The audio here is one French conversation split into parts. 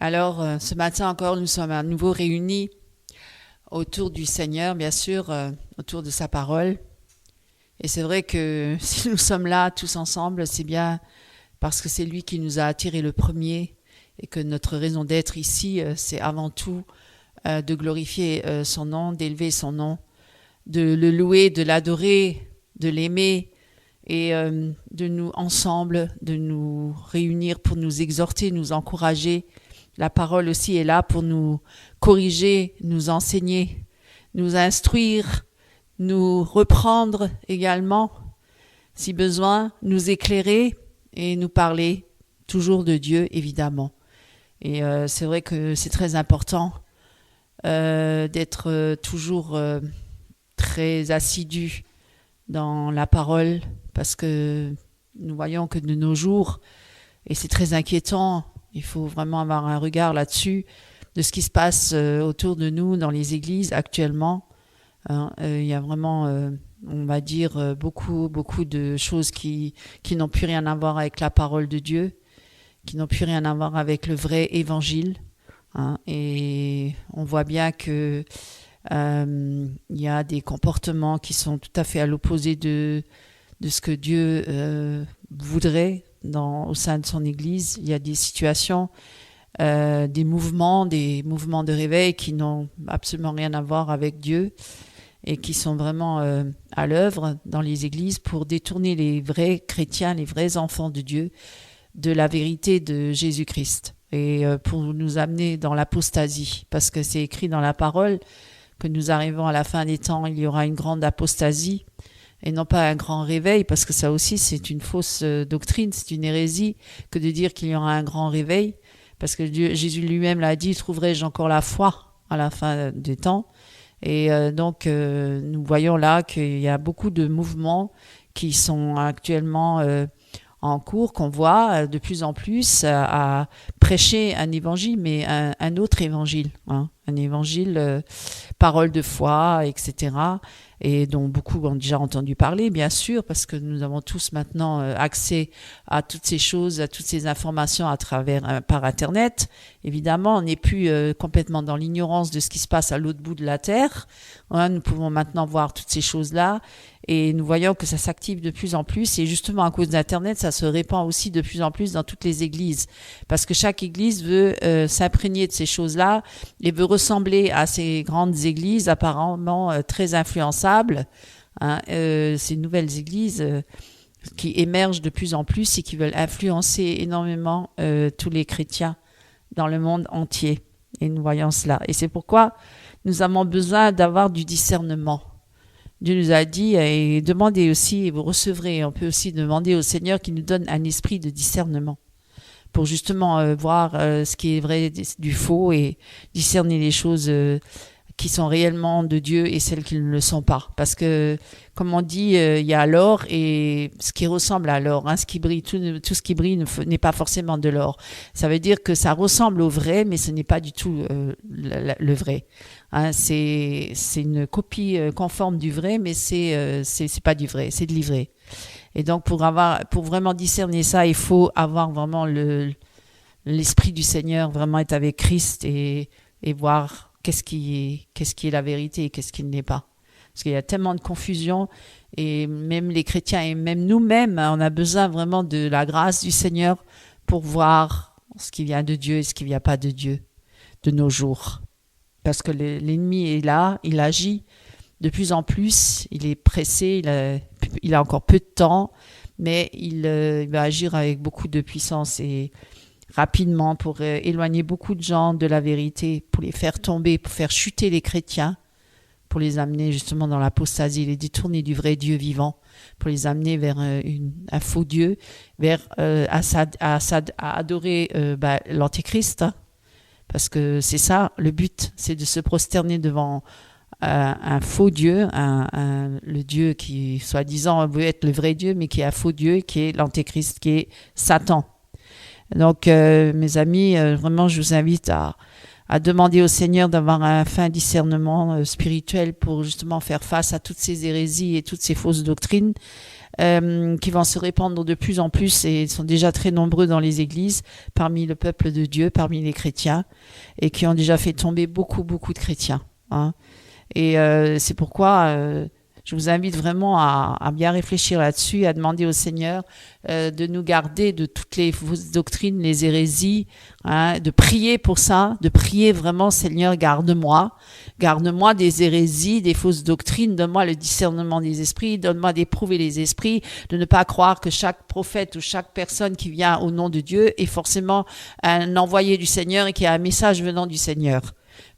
Alors, ce matin encore, nous sommes à nouveau réunis autour du Seigneur, bien sûr, autour de sa parole. Et c'est vrai que si nous sommes là tous ensemble, c'est bien parce que c'est lui qui nous a attirés le premier et que notre raison d'être ici, c'est avant tout de glorifier son nom, d'élever son nom, de le louer, de l'adorer, de l'aimer et de nous ensemble, de nous réunir pour nous exhorter, nous encourager. La parole aussi est là pour nous corriger, nous enseigner, nous instruire, nous reprendre également, si besoin, nous éclairer et nous parler toujours de Dieu, évidemment. Et c'est vrai que c'est très important d'être toujours très assidu dans la parole parce que nous voyons que de nos jours, et c'est très inquiétant, il faut vraiment avoir un regard là-dessus, de ce qui se passe autour de nous dans les églises actuellement. Il y a vraiment, on va dire, beaucoup de choses qui n'ont plus rien à voir avec la parole de Dieu, qui n'ont plus rien à voir avec le vrai évangile. Et on voit bien que il y a des comportements qui sont tout à fait à l'opposé de ce que Dieu voudrait au sein de son Église. Il y a des situations, des mouvements de réveil qui n'ont absolument rien à voir avec Dieu et qui sont vraiment à l'œuvre dans les églises pour détourner les vrais chrétiens, les vrais enfants de Dieu, de la vérité de Jésus-Christ et pour nous amener dans l'apostasie. Parce que c'est écrit dans la parole que nous arrivons à la fin des temps, il y aura une grande apostasie et non pas un grand réveil, parce que ça aussi c'est une fausse doctrine, c'est une hérésie que de dire qu'il y aura un grand réveil, parce que Jésus lui-même l'a dit, trouverai-je encore la foi à la fin des temps. Et donc nous voyons là qu'il y a beaucoup de mouvements qui sont actuellement en cours, qu'on voit de plus en plus à prêcher un évangile, mais un autre évangile, un évangile parole de foi, etc., et dont beaucoup ont déjà entendu parler, bien sûr, parce que nous avons tous maintenant accès à toutes ces choses, à toutes ces informations par Internet. Évidemment, on n'est plus complètement dans l'ignorance de ce qui se passe à l'autre bout de la Terre. Nous pouvons maintenant voir toutes ces choses-là, et nous voyons que ça s'active de plus en plus, et justement à cause d'Internet, ça se répand aussi de plus en plus dans toutes les églises, parce que chaque église veut s'imprégner de ces choses-là, et veut ressembler à ces grandes églises apparemment très influençables, ces nouvelles églises qui émergent de plus en plus et qui veulent influencer énormément tous les chrétiens dans le monde entier. Et nous voyons cela. Et c'est pourquoi nous avons besoin d'avoir du discernement. Dieu nous a dit, et demandez aussi, et vous recevrez. On peut aussi demander au Seigneur qu'il nous donne un esprit de discernement pour justement voir ce qui est vrai du faux et discerner les choses qui sont réellement de Dieu et celles qui ne le sont pas. Parce que, comme on dit, il y a l'or et ce qui ressemble à l'or, ce qui brille, tout ce qui brille n'est pas forcément de l'or. Ça veut dire que ça ressemble au vrai, mais ce n'est pas du tout le vrai. C'est une copie conforme du vrai, mais c'est pas du vrai, c'est de l'ivraie. Et donc, pour vraiment discerner ça, il faut avoir vraiment l'esprit du Seigneur, vraiment être avec Christ et voir qu'est-ce qui est la vérité et qu'est-ce qui ne l'est pas. Parce qu'il y a tellement de confusion, et même les chrétiens et même nous-mêmes, on a besoin vraiment de la grâce du Seigneur pour voir ce qui vient de Dieu et ce qui ne vient pas de Dieu de nos jours. Parce que l'ennemi est là, il agit de plus en plus, il est pressé, il a encore peu de temps, mais il va agir avec beaucoup de puissance et rapidement pour éloigner beaucoup de gens de la vérité, pour les faire tomber, pour faire chuter les chrétiens, pour les amener justement dans l'apostasie, les détourner du vrai Dieu vivant, pour les amener vers un faux Dieu, vers à adorer l'Antéchrist, parce que c'est ça, le but, c'est de se prosterner devant un faux Dieu, le Dieu qui, soi-disant, veut être le vrai Dieu, mais qui est un faux Dieu, qui est l'Antéchrist, qui est Satan. Donc, mes amis, vraiment, je vous invite à demander au Seigneur d'avoir un fin discernement spirituel pour justement faire face à toutes ces hérésies et toutes ces fausses doctrines qui vont se répandre de plus en plus et sont déjà très nombreux dans les églises, parmi le peuple de Dieu, parmi les chrétiens, et qui ont déjà fait tomber beaucoup, beaucoup de chrétiens. Hein. Et c'est pourquoi je vous invite vraiment à bien réfléchir là-dessus, à demander au Seigneur de nous garder de toutes les fausses doctrines, les hérésies, hein, de prier pour ça, de prier vraiment, Seigneur, garde-moi des hérésies, des fausses doctrines, donne-moi le discernement des esprits, donne-moi d'éprouver les esprits, de ne pas croire que chaque prophète ou chaque personne qui vient au nom de Dieu est forcément un envoyé du Seigneur et qui a un message venant du Seigneur.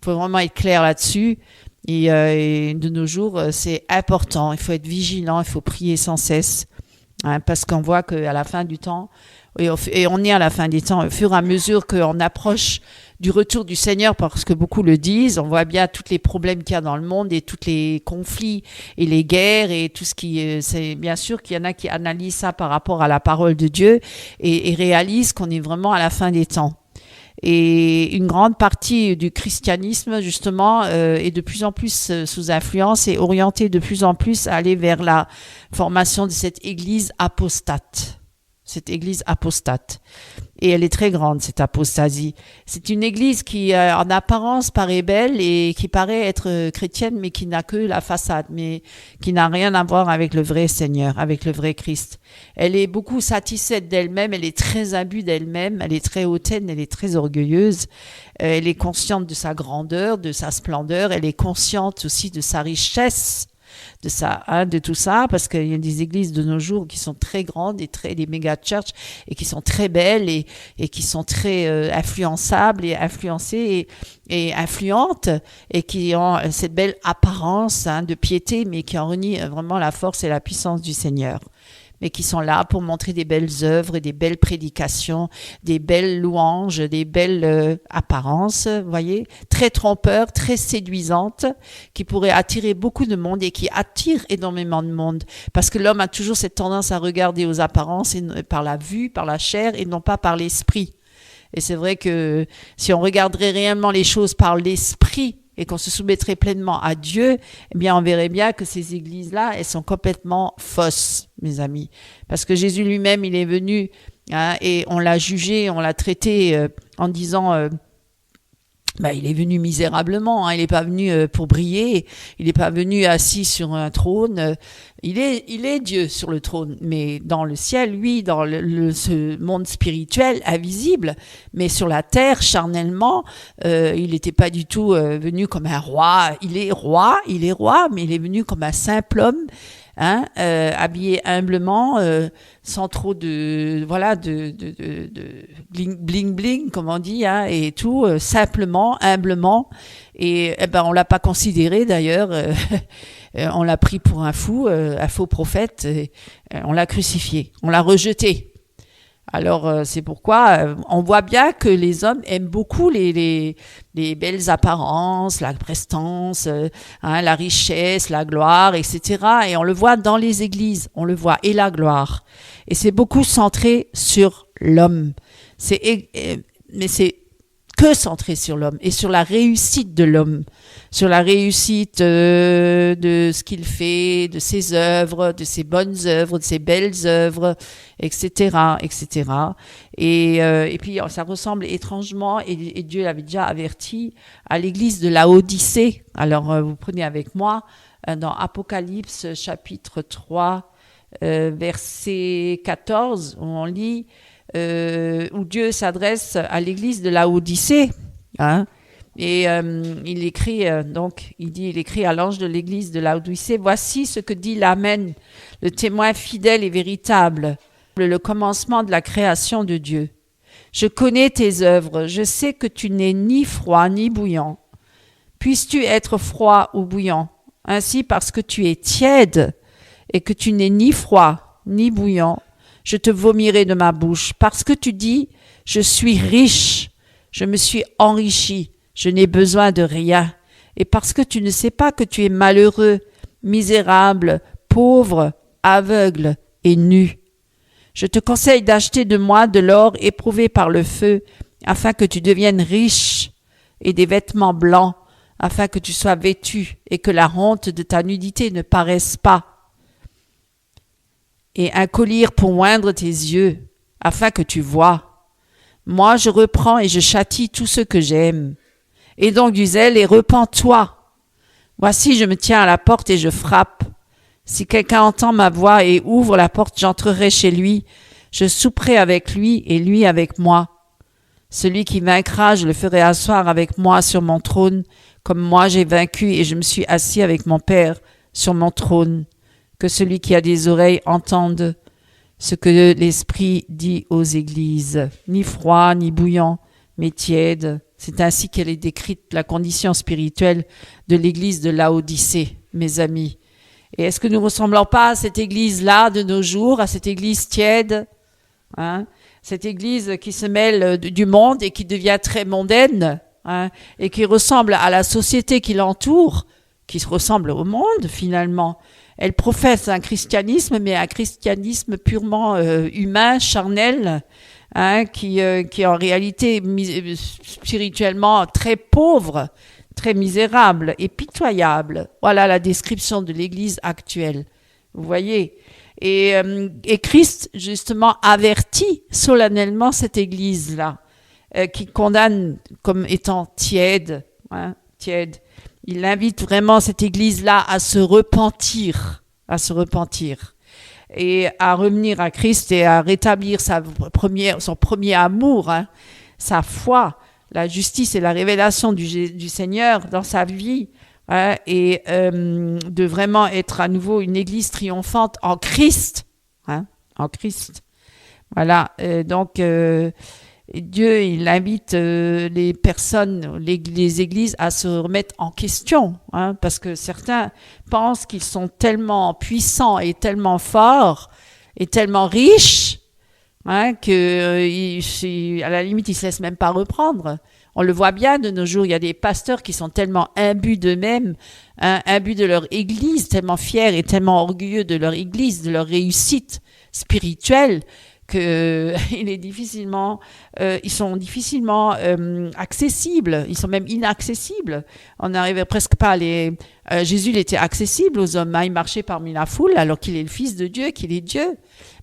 Il faut vraiment être clair là-dessus. Et de nos jours, c'est important. Il faut être vigilant, il faut prier sans cesse, hein, parce qu'on voit qu'à la fin du temps, et on est à la fin des temps, au fur et à mesure qu'on approche du retour du Seigneur, parce que beaucoup le disent, on voit bien tous les problèmes qu'il y a dans le monde et tous les conflits et les guerres et tout ce qui... C'est bien sûr qu'il y en a qui analysent ça par rapport à la parole de Dieu et réalisent qu'on est vraiment à la fin des temps. Et une grande partie du christianisme, justement, est de plus en plus sous influence et orientée de plus en plus à aller vers la formation de cette église apostate. Cette église apostate. Et elle est très grande, cette apostasie. C'est une église qui, en apparence, paraît belle et qui paraît être chrétienne, mais qui n'a que la façade, mais qui n'a rien à voir avec le vrai Seigneur, avec le vrai Christ. Elle est beaucoup satisfaite d'elle-même, elle est très imbue d'elle-même, elle est très hautaine, elle est très orgueilleuse. Elle est consciente de sa grandeur, de sa splendeur, elle est consciente aussi de sa richesse, de ça, hein, de tout ça, parce qu'il y a des églises de nos jours qui sont très grandes et des méga church et qui sont très belles et qui sont très influençables et influencées et influentes et qui ont cette belle apparence, hein, de piété, mais qui en renient vraiment la force et la puissance du Seigneur. Mais qui sont là pour montrer des belles œuvres et des belles prédications, des belles louanges, des belles apparences, vous voyez, très trompeurs, très séduisantes, qui pourraient attirer beaucoup de monde et qui attirent énormément de monde. Parce que l'homme a toujours cette tendance à regarder aux apparences et par la vue, par la chair et non pas par l'esprit. Et c'est vrai que si on regarderait réellement les choses par l'esprit, et qu'on se soumettrait pleinement à Dieu, eh bien, on verrait bien que ces églises-là, elles sont complètement fausses, mes amis. Parce que Jésus lui-même, il est venu, hein, et on l'a jugé, on l'a traité en disant... il est venu misérablement, hein, il n'est pas venu pour briller, il n'est pas venu assis sur un trône, il est Dieu sur le trône, mais dans le ciel, oui, dans ce monde spirituel invisible, mais sur la terre, charnellement, il n'était pas du tout venu comme un roi, il est roi, mais il est venu comme un simple homme, hein, habillé humblement, sans trop de bling bling comme on dit, hein, et tout, simplement, humblement, et on l'a pas considéré d'ailleurs, on l'a pris pour un fou, un faux prophète, et, on l'a crucifié, on l'a rejeté. Alors c'est pourquoi on voit bien que les hommes aiment beaucoup les belles apparences, la prestance, hein, la richesse, la gloire, etc. Et on le voit dans les églises, on le voit, et la gloire. Et c'est beaucoup centré sur l'homme. Mais c'est que centré sur l'homme et sur la réussite de l'homme, sur la réussite de ce qu'il fait, de ses œuvres, de ses bonnes œuvres, de ses belles œuvres, etc., etc. Et puis ça ressemble étrangement, et Dieu l'avait déjà averti, à l'église de Laodicée. Alors vous prenez avec moi dans Apocalypse chapitre 3, verset 14, où on lit où Dieu s'adresse à l'église de Laodicée, hein, et il écrit il écrit à l'ange de l'église de Laodicée: voici ce que dit l'Amen, le témoin fidèle et véritable, le commencement de la création de Dieu. Je connais tes œuvres, je sais que tu n'es ni froid ni bouillant. Puisses-tu être froid ou bouillant? Ainsi, parce que tu es tiède et que tu n'es ni froid ni bouillant, je te vomirai de ma bouche, parce que tu dis, je suis riche, je me suis enrichi, je n'ai besoin de rien, et parce que tu ne sais pas que tu es malheureux, misérable, pauvre, aveugle et nu. Je te conseille d'acheter de moi de l'or éprouvé par le feu, afin que tu deviennes riche, et des vêtements blancs, afin que tu sois vêtu, et que la honte de ta nudité ne paraisse pas, et un collier pour oindre tes yeux, afin que tu vois. Moi, je reprends et je châtie tous ceux que j'aime. Et donc du zèle et repens-toi. Voici, je me tiens à la porte et je frappe. Si quelqu'un entend ma voix et ouvre la porte, j'entrerai chez lui. Je souperai avec lui et lui avec moi. Celui qui vaincra, je le ferai asseoir avec moi sur mon trône, comme moi j'ai vaincu et je me suis assis avec mon Père sur mon trône. Que celui qui a des oreilles entende ce que l'Esprit dit aux églises. Ni froid, ni bouillant, mais tiède. C'est ainsi qu'elle est décrite, la condition spirituelle de l'église de Laodicée, mes amis. Et est-ce que nous ne ressemblons pas à cette église-là de nos jours, à cette église tiède, hein? Cette église qui se mêle du monde et qui devient très mondaine, hein, et qui ressemble à la société qui l'entoure, qui se ressemble au monde finalement. Elle professe un christianisme, mais un christianisme purement humain, charnel, hein, qui en réalité spirituellement très pauvre, très misérable et pitoyable. Voilà la description de l'Église actuelle. Vous voyez ? Et Christ, justement, avertit solennellement cette Église-là, qui condamne comme étant tiède, hein, tiède. Il invite vraiment cette Église-là à se repentir et à revenir à Christ et à rétablir son premier amour, hein, sa foi, la justice et la révélation du Seigneur dans sa vie, hein, et de vraiment être à nouveau une Église triomphante en Christ, hein, en Christ. Voilà, donc Dieu, il invite les personnes, les églises à se remettre en question, hein, parce que certains pensent qu'ils sont tellement puissants et tellement forts et tellement riches, hein, que à la limite, ils se laissent même pas reprendre. On le voit bien de nos jours, il y a des pasteurs qui sont tellement imbus d'eux-mêmes, hein, imbus de leur église, tellement fiers et tellement orgueilleux de leur église, de leur réussite spirituelle, que ils sont difficilement accessibles, ils sont même inaccessibles. On n'arrivait presque pas à les... Jésus, il était accessible aux hommes, hein, il marchait parmi la foule alors qu'il est le Fils de Dieu, qu'il est Dieu.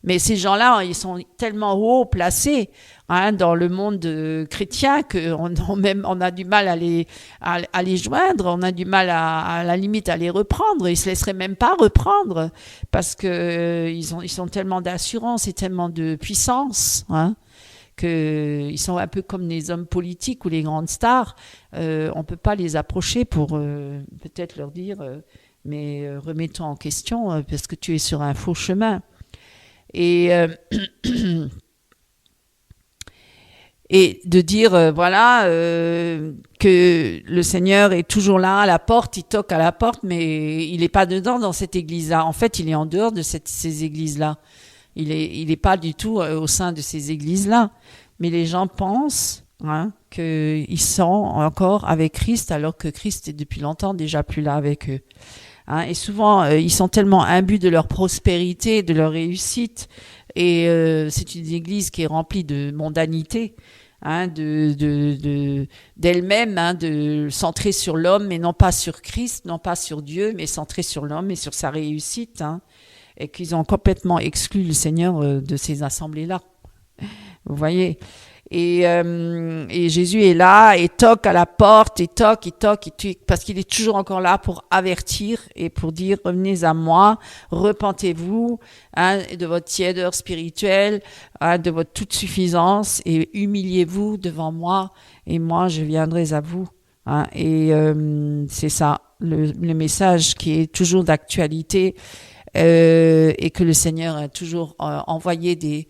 Mais ces gens-là, ils sont tellement haut placés, hein, dans le monde chrétien qu'on a du mal à les joindre, on a du mal à la limite à les reprendre. Ils se laisseraient même pas reprendre parce que ils sont tellement d'assurance et tellement de puissance, hein, que ils sont un peu comme les hommes politiques ou les grandes stars. On peut pas les approcher pour peut-être leur dire mais remets-toi en question parce que tu es sur un faux chemin. Et et de dire voilà que le Seigneur est toujours là à la porte, il toque à la porte, mais il n'est pas dedans dans cette église-là. En fait, il est en dehors de ces églises-là. Il est pas du tout au sein de ces églises-là. Mais les gens pensent, hein, qu'ils sont encore avec Christ, alors que Christ est depuis longtemps déjà plus là avec eux. Hein, et souvent, ils sont tellement imbus de leur prospérité, de leur réussite, et c'est une église qui est remplie de mondanité, hein, d'elle-même, hein, centrée sur l'homme, mais non pas sur Christ, non pas sur Dieu, mais centrée sur l'homme et sur sa réussite, hein, et qu'ils ont complètement exclu le Seigneur de ces assemblées-là. Vous voyez ? Et Jésus est là et toque à la porte, et toque, parce qu'il est toujours encore là pour avertir et pour dire revenez à moi, repentez-vous, hein, de votre tièdeur spirituelle, hein, de votre toute suffisance, et humiliez-vous devant moi et moi je viendrai à vous. Hein, et c'est ça le message qui est toujours d'actualité, et que le Seigneur a toujours envoyé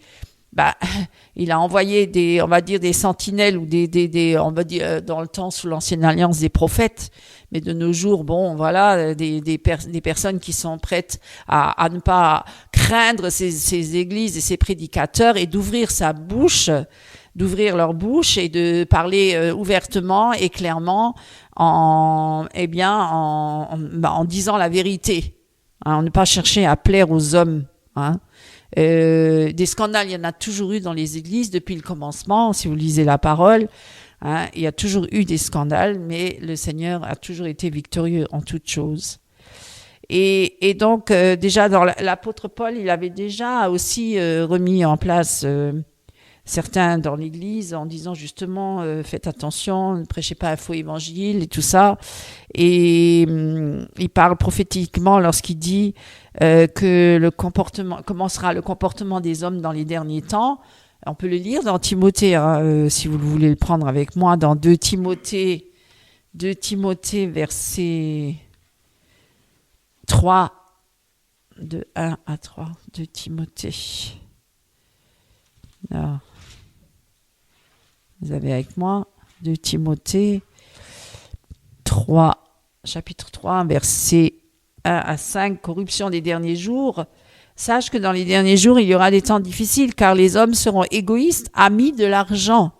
il a envoyé on va dire des sentinelles ou on va dire dans le temps sous l'ancienne alliance des prophètes, mais de nos jours, bon, voilà, des personnes qui sont prêtes à ne pas craindre ces églises et ces prédicateurs et d'ouvrir leur bouche et de parler ouvertement et clairement en disant la vérité, hein, ne pas chercher à plaire aux hommes, hein. Des scandales, il y en a toujours eu dans les églises depuis le commencement, si vous lisez la parole, hein, il y a toujours eu des scandales, mais le Seigneur a toujours été victorieux en toutes choses. Et donc, déjà, dans l'apôtre Paul, il avait déjà aussi remis en place certains dans l'Église en disant justement, faites attention, ne prêchez pas un faux évangile et tout ça. Et il parle prophétiquement lorsqu'il dit que comment sera le comportement des hommes dans les derniers temps. On peut le lire dans Timothée, hein, si vous voulez le prendre avec moi, dans 2 Timothée, verset 3, de 1 à 3, de Timothée. Alors, vous avez avec moi 2 Timothée 3, chapitre 3, verset 1 à 5, corruption des derniers jours. Sache que dans les derniers jours, il y aura des temps difficiles, car les hommes seront égoïstes, amis de l'argent,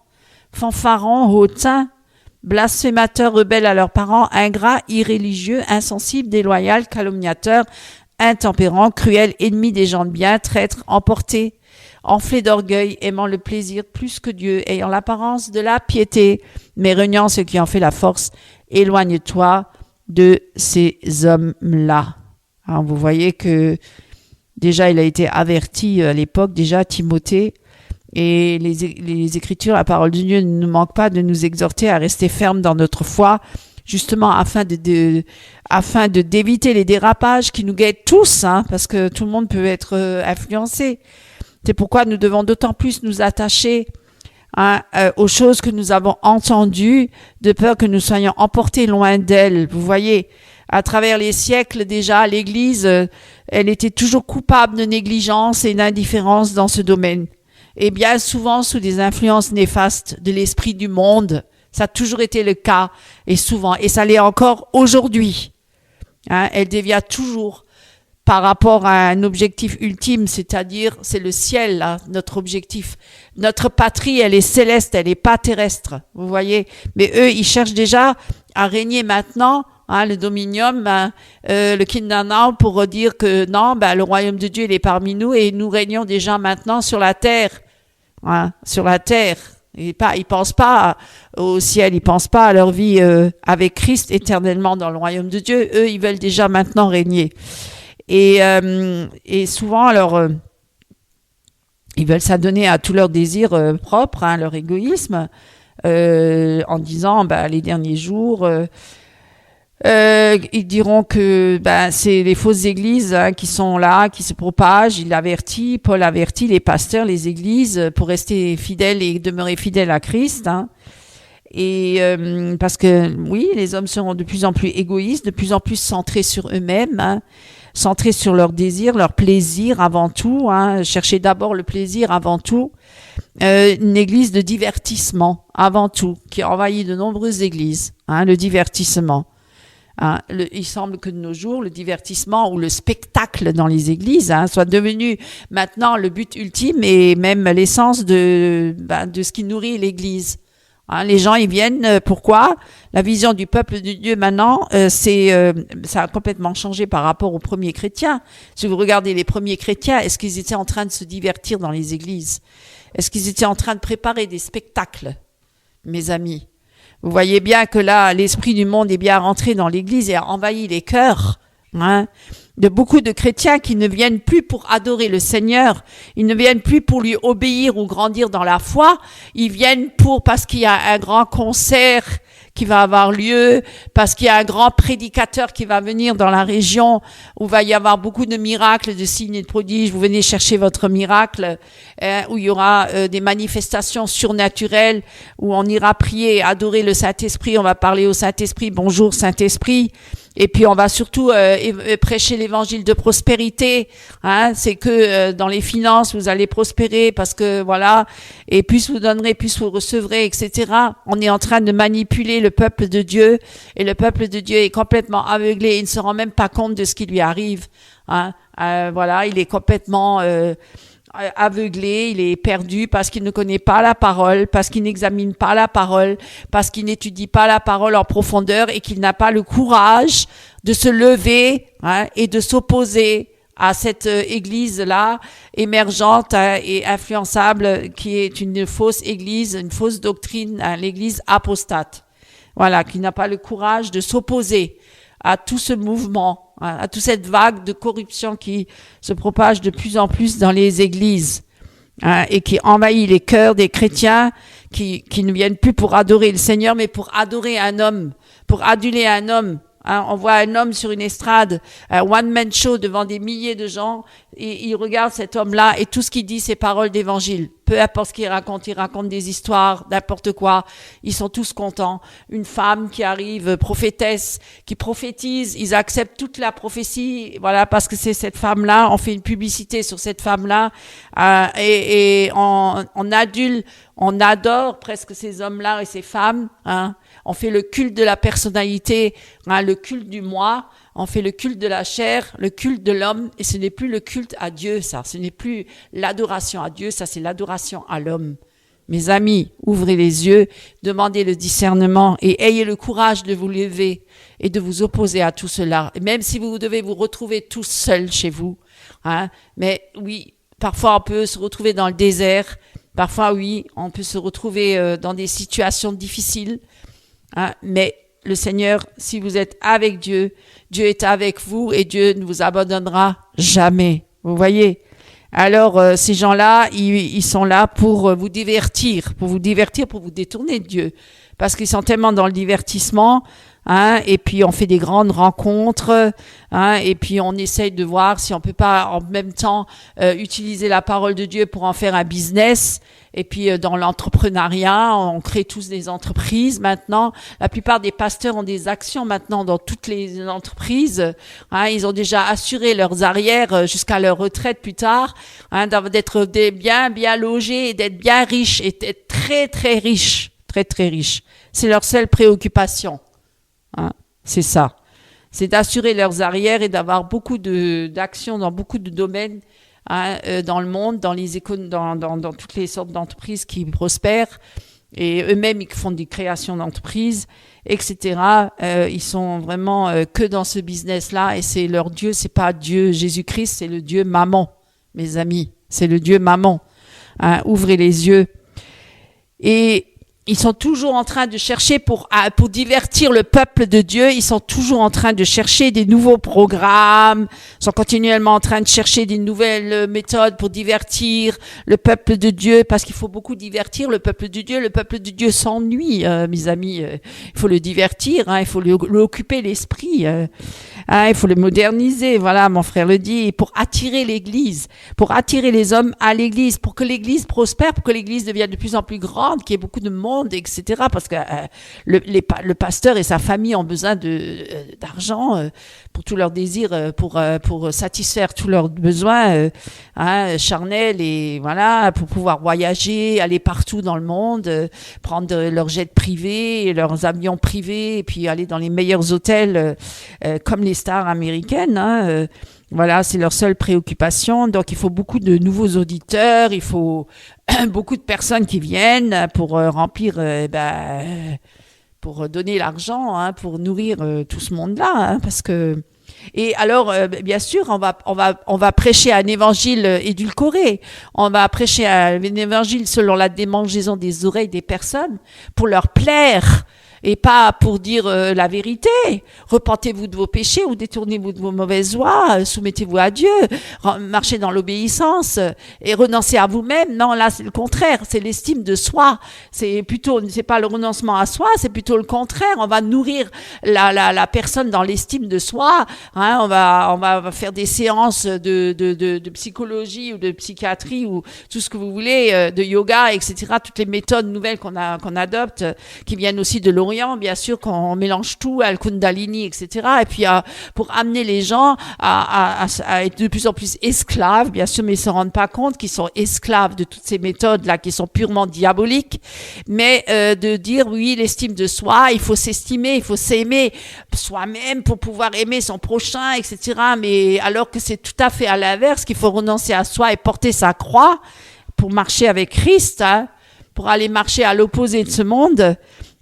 fanfarons, hautains, blasphémateurs, rebelles à leurs parents, ingrats, irréligieux, insensibles, déloyaux, calomniateurs, intempérants, cruels, ennemis des gens de bien, traîtres, emportés, enflés d'orgueil, aimant le plaisir plus que Dieu, ayant l'apparence de la piété, mais reniant ce qui en fait la force. Éloigne-toi de ces hommes-là. Alors, vous voyez que déjà, il a été averti à l'époque, déjà, Timothée, et les Écritures, la parole de Dieu ne nous manque pas de nous exhorter à rester fermes dans notre foi, justement afin d'éviter les dérapages qui nous guettent tous, hein, parce que tout le monde peut être influencé. C'est pourquoi nous devons d'autant plus nous attacher aux choses que nous avons entendues, de peur que nous soyons emportés loin d'elles. Vous voyez, à travers les siècles déjà, l'Église, elle était toujours coupable de négligence et d'indifférence dans ce domaine. Et bien souvent sous des influences néfastes de l'esprit du monde. Ça a toujours été le cas, et souvent, et ça l'est encore aujourd'hui. Hein, elle dévia toujours par rapport à un objectif ultime, c'est-à-dire c'est le ciel, là, notre objectif. Notre patrie, elle est céleste, elle n'est pas terrestre, vous voyez. Mais eux, ils cherchent déjà à régner maintenant, hein, le dominium, le Kingdom, pour dire que non, le royaume de Dieu, il est parmi nous et nous régnons déjà maintenant sur la terre. Hein, sur la terre. Ils pensent pas au ciel, ils pensent pas à leur vie avec Christ éternellement dans le royaume de Dieu. Eux, ils veulent déjà maintenant régner. Et souvent, alors, ils veulent s'adonner à tous leurs désirs propres, hein, leur égoïsme, en disant, les derniers jours, ils diront que c'est les fausses églises, hein, qui sont là, qui se propagent. Paul avertit les pasteurs, les églises, pour rester fidèles et demeurer fidèles à Christ. Hein. Et parce que oui, les hommes seront de plus en plus égoïstes, de plus en plus centrés sur eux-mêmes, hein, centrés sur leurs désirs, leur plaisir avant tout. Hein, chercher d'abord le plaisir avant tout. Une église de divertissement avant tout, qui envahit de nombreuses églises. Hein, le divertissement. Hein, il semble que de nos jours, le divertissement ou le spectacle dans les églises soit devenu maintenant le but ultime et même l'essence de ce qui nourrit l'église. Hein, les gens, ils viennent, pourquoi? La vision du peuple de Dieu maintenant, ça a complètement changé par rapport aux premiers chrétiens. Si vous regardez les premiers chrétiens, est-ce qu'ils étaient en train de se divertir dans les églises? Est-ce qu'ils étaient en train de préparer des spectacles, mes amis? Vous voyez bien que là, l'esprit du monde est bien rentré dans l'Église et a envahi les cœurs, hein, de beaucoup de chrétiens qui ne viennent plus pour adorer le Seigneur, ils ne viennent plus pour lui obéir ou grandir dans la foi, ils viennent parce qu'il y a un grand concert qui va avoir lieu, parce qu'il y a un grand prédicateur qui va venir dans la région où va y avoir beaucoup de miracles, de signes et de prodiges. Vous venez chercher votre miracle, où il y aura des manifestations surnaturelles, où on ira prier et adorer le Saint-Esprit. On va parler au Saint-Esprit, bonjour Saint-Esprit. Et puis on va surtout prêcher l'évangile de prospérité. Hein, c'est que dans les finances vous allez prospérer parce que voilà. Et plus vous donnerez, plus vous recevrez, etc. On est en train de manipuler le peuple de Dieu et le peuple de Dieu est complètement aveuglé. Il ne se rend même pas compte de ce qui lui arrive. Hein, voilà, il est complètement aveuglé, il est perdu parce qu'il ne connaît pas la parole, parce qu'il n'examine pas la parole, parce qu'il n'étudie pas la parole en profondeur et qu'il n'a pas le courage de se lever, hein, et de s'opposer à cette église-là émergente, hein, et influençable qui est une fausse église, une fausse doctrine, hein, l'église apostate. Voilà, qui n'a pas le courage de s'opposer à tout ce mouvement, à toute cette vague de corruption qui se propage de plus en plus dans les églises, et qui envahit les cœurs des chrétiens qui ne viennent plus pour adorer le Seigneur, mais pour adorer un homme, pour aduler un homme. On voit un homme sur une estrade, un one-man show devant des milliers de gens, et il regarde cet homme-là, et tout ce qu'il dit, c'est paroles d'évangile. Peu importe ce qu'il raconte, il raconte des histoires, n'importe quoi. Ils sont tous contents. Une femme qui arrive, prophétesse, qui prophétise, ils acceptent toute la prophétie, voilà, parce que c'est cette femme-là. On fait une publicité sur cette femme-là, et on adule, on adore presque ces hommes-là et ces femmes, On fait le culte de la personnalité, le culte du moi. On fait le culte de la chair, le culte de l'homme, et ce n'est plus le culte à Dieu, ça. Ce n'est plus l'adoration à Dieu, ça c'est l'adoration à l'homme. Mes amis, ouvrez les yeux, demandez le discernement et ayez le courage de vous lever et de vous opposer à tout cela. Et même si vous devez vous retrouver tout seul chez vous, mais oui, parfois on peut se retrouver dans le désert, parfois oui, on peut se retrouver dans des situations difficiles, mais le Seigneur, si vous êtes avec Dieu, Dieu est avec vous et Dieu ne vous abandonnera jamais. Vous voyez? Alors, ces gens-là, ils sont là pour vous divertir, pour vous détourner de Dieu. Parce qu'ils sont tellement dans le divertissement, et puis on fait des grandes rencontres, et puis on essaye de voir si on peut pas en même temps utiliser la parole de Dieu pour en faire un business. Et puis dans l'entrepreneuriat, on crée tous des entreprises maintenant. La plupart des pasteurs ont des actions maintenant dans toutes les entreprises. Ils ont déjà assuré leurs arrières jusqu'à leur retraite plus tard, d'être bien logés, et d'être bien riches et d'être très très riches, très très riches. C'est leur seule préoccupation. C'est ça. C'est d'assurer leurs arrières et d'avoir beaucoup d'actions dans beaucoup de domaines. Dans le monde, dans toutes les sortes d'entreprises qui prospèrent, et eux-mêmes ils font des créations d'entreprises, etc. Ils sont vraiment que dans ce business-là, et c'est leur Dieu, c'est pas Dieu Jésus-Christ, c'est le Dieu maman, mes amis, c'est le Dieu maman. Ouvrez les yeux. Et ils sont toujours en train de chercher pour divertir le peuple de Dieu. Ils sont toujours en train de chercher des nouveaux programmes. Ils sont continuellement en train de chercher des nouvelles méthodes pour divertir le peuple de Dieu, parce qu'il faut beaucoup divertir le peuple de Dieu. Le peuple de Dieu s'ennuie, mes amis. Il faut le divertir, il faut lui occuper l'esprit. Il faut le moderniser. Voilà, mon frère le dit, pour attirer l'Église, pour attirer les hommes à l'Église, pour que l'Église prospère, pour que l'Église devienne de plus en plus grande, qu'il y ait beaucoup de monde, etc. Parce que le pasteur et sa famille ont besoin d'argent pour tous leurs désirs, pour satisfaire tous leurs besoins charnels, et voilà, pour pouvoir voyager, aller partout dans le monde, prendre leurs jets privés, leurs avions privés, et puis aller dans les meilleurs hôtels comme les stars américaines. Voilà, c'est leur seule préoccupation. Donc, il faut beaucoup de nouveaux auditeurs, il faut beaucoup de personnes qui viennent pour remplir, pour donner l'argent, pour nourrir tout ce monde-là, parce que. Et alors, bien sûr, on va prêcher un évangile édulcoré. On va prêcher un évangile selon la démangeaison des oreilles des personnes pour leur plaire. Et pas pour dire la vérité. Repentez-vous de vos péchés ou détournez-vous de vos mauvaises voies, soumettez-vous à Dieu, marchez dans l'obéissance et renoncez à vous-même. Non, là c'est le contraire, c'est l'estime de soi. C'est pas le renoncement à soi, c'est plutôt le contraire. On va nourrir la personne dans l'estime de soi. On va faire des séances de psychologie ou de psychiatrie ou tout ce que vous voulez, de yoga, etc. Toutes les méthodes nouvelles qu'on adopte, qui viennent aussi de l'Orient, bien sûr, qu'on mélange tout, al Kundalini, etc. Et puis pour amener les gens à être de plus en plus esclaves, bien sûr, mais ils ne se rendent pas compte qu'ils sont esclaves de toutes ces méthodes-là qui sont purement diaboliques, mais de dire oui, l'estime de soi, il faut s'estimer, il faut s'aimer soi-même pour pouvoir aimer son prochain, etc. Mais alors que c'est tout à fait à l'inverse, qu'il faut renoncer à soi et porter sa croix pour marcher avec Christ, pour aller marcher à l'opposé de ce monde.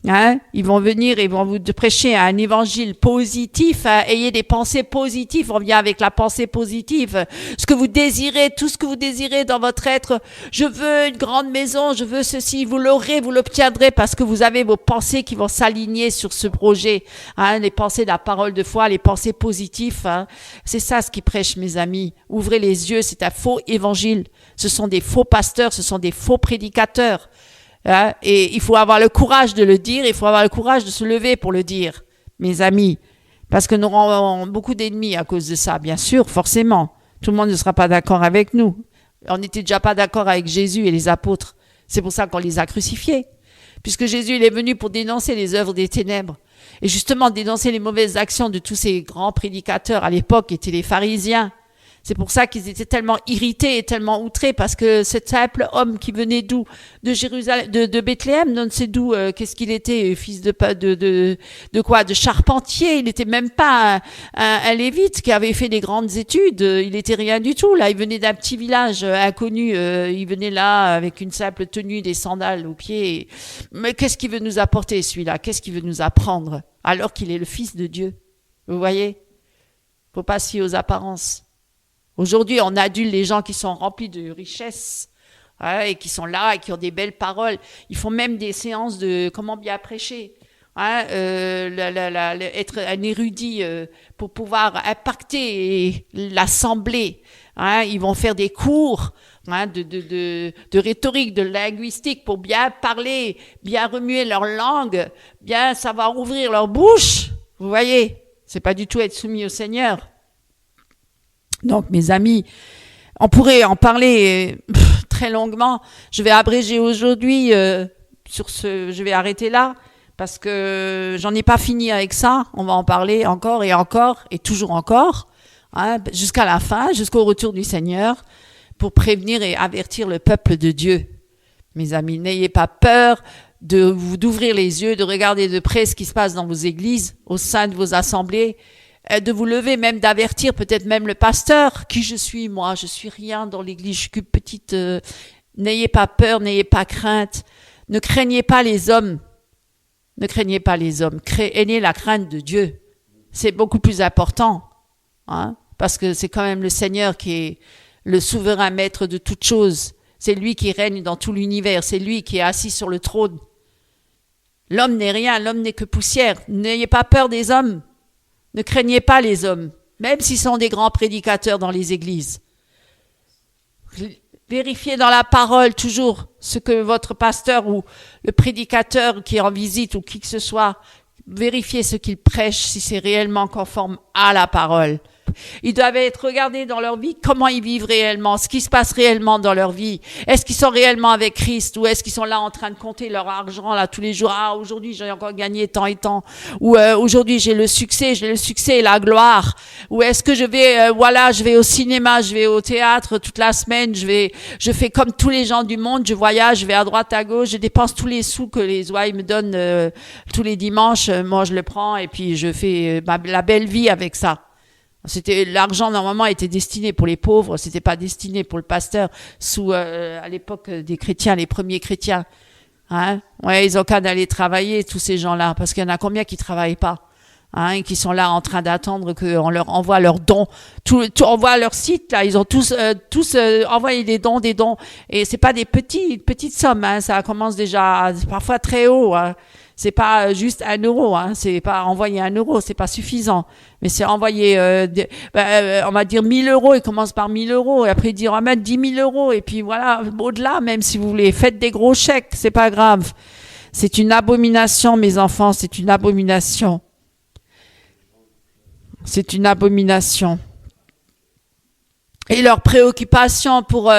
Hein, ils vont venir et vont vous prêcher un évangile positif. Hein, ayez des pensées positives. On vient avec la pensée positive. Ce que vous désirez, tout ce que vous désirez dans votre être. Je veux une grande maison, je veux ceci. Vous l'aurez, vous l'obtiendrez parce que vous avez vos pensées qui vont s'aligner sur ce projet. Hein, les pensées de la parole de foi, les pensées positives. Hein, c'est ça ce qui prêche, mes amis. Ouvrez les yeux, c'est un faux évangile. Ce sont des faux pasteurs, ce sont des faux prédicateurs. Hein, et il faut avoir le courage de le dire, il faut avoir le courage de se lever pour le dire, mes amis, parce que nous aurons beaucoup d'ennemis à cause de ça, bien sûr, forcément. Tout le monde ne sera pas d'accord avec nous. On n'était déjà pas d'accord avec Jésus et les apôtres. C'est pour ça qu'on les a crucifiés, puisque Jésus il est venu pour dénoncer les œuvres des ténèbres et justement dénoncer les mauvaises actions de tous ces grands prédicateurs à l'époque qui étaient les pharisiens. C'est pour ça qu'ils étaient tellement irrités et tellement outrés, parce que cet simple homme qui venait d'où? De Jérusalem, de Bethléem, non c'est d'où, qu'est-ce qu'il était? Fils de quoi? De charpentier. Il n'était même pas un lévite qui avait fait des grandes études. Il était rien du tout. Là, il venait d'un petit village inconnu. Il venait là avec une simple tenue, des sandales aux pieds. Mais qu'est-ce qu'il veut nous apporter, celui-là? Qu'est-ce qu'il veut nous apprendre? Alors qu'il est le Fils de Dieu. Vous voyez? Faut pas se fier aux apparences. Aujourd'hui, on adule les gens qui sont remplis de richesses, hein, et qui sont là et qui ont des belles paroles. Ils font même des séances de comment bien prêcher, hein, être un érudit pour pouvoir impacter l'assemblée. Hein. Ils vont faire des cours, hein, de rhétorique, de linguistique pour bien parler, bien remuer leur langue, bien savoir ouvrir leur bouche. Vous voyez, c'est pas du tout être soumis au Seigneur. Donc, mes amis, on pourrait en parler très longuement. Je vais abréger aujourd'hui je vais arrêter là parce que j'en ai pas fini avec ça. On va en parler encore et toujours encore, hein, jusqu'à la fin, jusqu'au retour du Seigneur, pour prévenir et avertir le peuple de Dieu. Mes amis, n'ayez pas peur d'ouvrir les yeux, de regarder de près ce qui se passe dans vos églises, au sein de vos assemblées, de vous lever, même d'avertir peut-être même le pasteur. Qui je suis, moi? Je suis rien dans l'église, je suis qu'une petite... N'ayez pas peur, n'ayez pas crainte. Ne craignez pas les hommes. Ne craignez pas les hommes. Ayez la crainte de Dieu. C'est beaucoup plus important. Hein? Parce que c'est quand même le Seigneur qui est le souverain maître de toutes choses. C'est lui qui règne dans tout l'univers. C'est lui qui est assis sur le trône. L'homme n'est rien, l'homme n'est que poussière. N'ayez pas peur des hommes. Ne craignez pas les hommes, même s'ils sont des grands prédicateurs dans les églises. Vérifiez dans la parole toujours ce que votre pasteur ou le prédicateur qui est en visite ou qui que ce soit, vérifiez ce qu'il prêche, si c'est réellement conforme à la parole. Ils doivent être regardés dans leur vie, comment ils vivent réellement, ce qui se passe réellement dans leur vie. Est-ce qu'ils sont réellement avec Christ ou est-ce qu'ils sont là en train de compter leur argent là tous les jours? Ah, aujourd'hui j'ai encore gagné tant et tant. Ou aujourd'hui j'ai le succès et la gloire. Ou est-ce que je vais au cinéma, je vais au théâtre toute la semaine, je fais comme tous les gens du monde, je voyage, je vais à droite à gauche, je dépense tous les sous que les ouailles me donnent tous les dimanches. Moi je le prends et puis je fais la belle vie avec ça. L'argent normalement était destiné pour les pauvres, c'était pas destiné pour le pasteur à l'époque des chrétiens, les premiers chrétiens. Hein? Ouais, ils ont qu'à d'aller travailler tous ces gens-là, parce qu'il y en a combien qui travaillent pas, hein, et qui sont là en train d'attendre qu'on leur envoie leurs dons. On voit leur site là, ils ont tous envoyé des dons, et c'est pas des petites sommes, hein, ça commence déjà parfois très haut. Hein. C'est pas juste 1 euro, hein. C'est pas envoyer 1 euro, c'est pas suffisant. Mais c'est envoyer, on va dire 1 000 euros, il commence par 1 000 euros, et après dire, on va mettre 10 000 euros, et puis voilà, au-delà, même si vous voulez, faites des gros chèques, c'est pas grave. C'est une abomination, mes enfants, c'est une abomination. C'est une abomination. Et leur préoccupation pour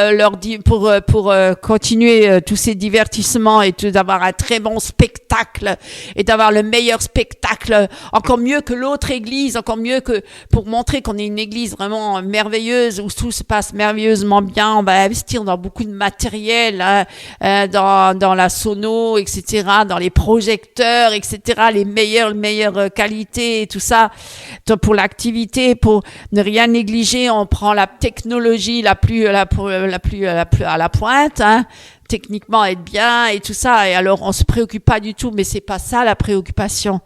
continuer tous ces divertissements et d'avoir un très bon spectacle et d'avoir le meilleur spectacle, encore mieux que l'autre église, encore mieux que pour montrer qu'on est une église vraiment merveilleuse où tout se passe merveilleusement bien. On va investir dans beaucoup de matériel, hein, dans la sono, etc., dans les projecteurs, etc., les meilleures qualités et tout ça pour l'activité, pour ne rien négliger. On prend la technologie la plus à la pointe, hein, techniquement être bien et tout ça. Et alors, on se préoccupe pas du tout, mais c'est pas ça la préoccupation.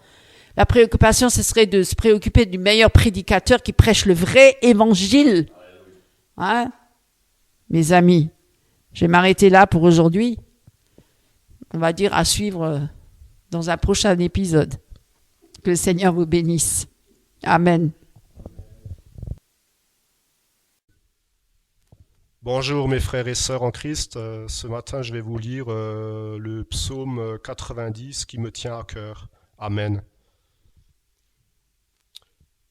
La préoccupation, ce serait de se préoccuper du meilleur prédicateur qui prêche le vrai évangile. Hein? Mes amis, je vais m'arrêter là pour aujourd'hui. On va dire à suivre dans un prochain épisode. Que le Seigneur vous bénisse. Amen. Bonjour mes frères et sœurs en Christ. Ce matin, je vais vous lire le psaume 90 qui me tient à cœur. Amen.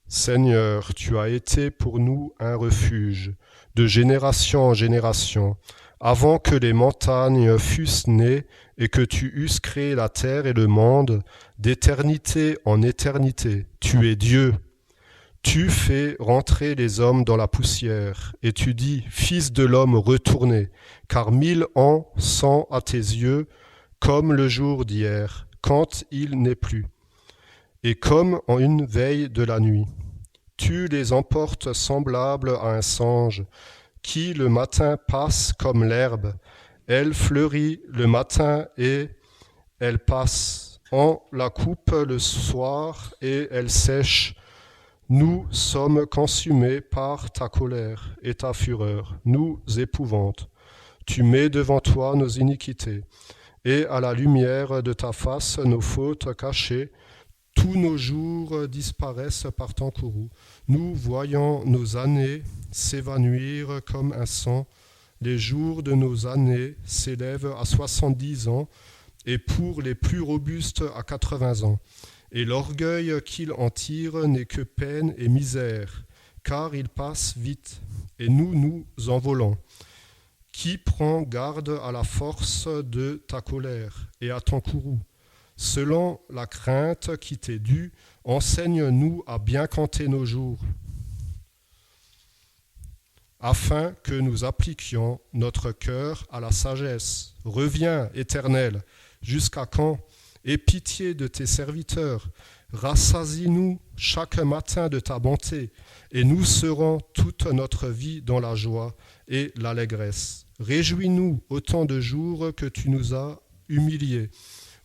Seigneur, tu as été pour nous un refuge, de génération en génération, avant que les montagnes fussent nées et que tu eusses créé la terre et le monde, d'éternité en éternité. Tu es Dieu. Tu fais rentrer les hommes dans la poussière, et tu dis, Fils de l'homme, retournez, car 1000 ans sont à tes yeux comme le jour d'hier, quand il n'est plus, et comme en une veille de la nuit. Tu les emportes semblables à un songe, qui le matin passe comme l'herbe. Elle fleurit le matin et elle passe. On la coupe le soir et elle sèche. Nous sommes consumés par ta colère et ta fureur nous épouvante. Tu mets devant toi nos iniquités, et à la lumière de ta face nos fautes cachées. Tous nos jours disparaissent par ton courroux. Nous voyons nos années s'évanouir comme un sang. Les jours de nos années s'élèvent à 70 ans, et pour les plus robustes à 80 ans. Et l'orgueil qu'il en tire n'est que peine et misère, car il passe vite, et nous nous envolons. Qui prend garde à la force de ta colère et à ton courroux? Selon la crainte qui t'est due, enseigne-nous à bien compter nos jours, afin que nous appliquions notre cœur à la sagesse. Reviens, Éternel, jusqu'à quand? Aie pitié de tes serviteurs, rassasie-nous chaque matin de ta bonté, et nous serons toute notre vie dans la joie et l'allégresse. Réjouis-nous autant de jours que tu nous as humiliés,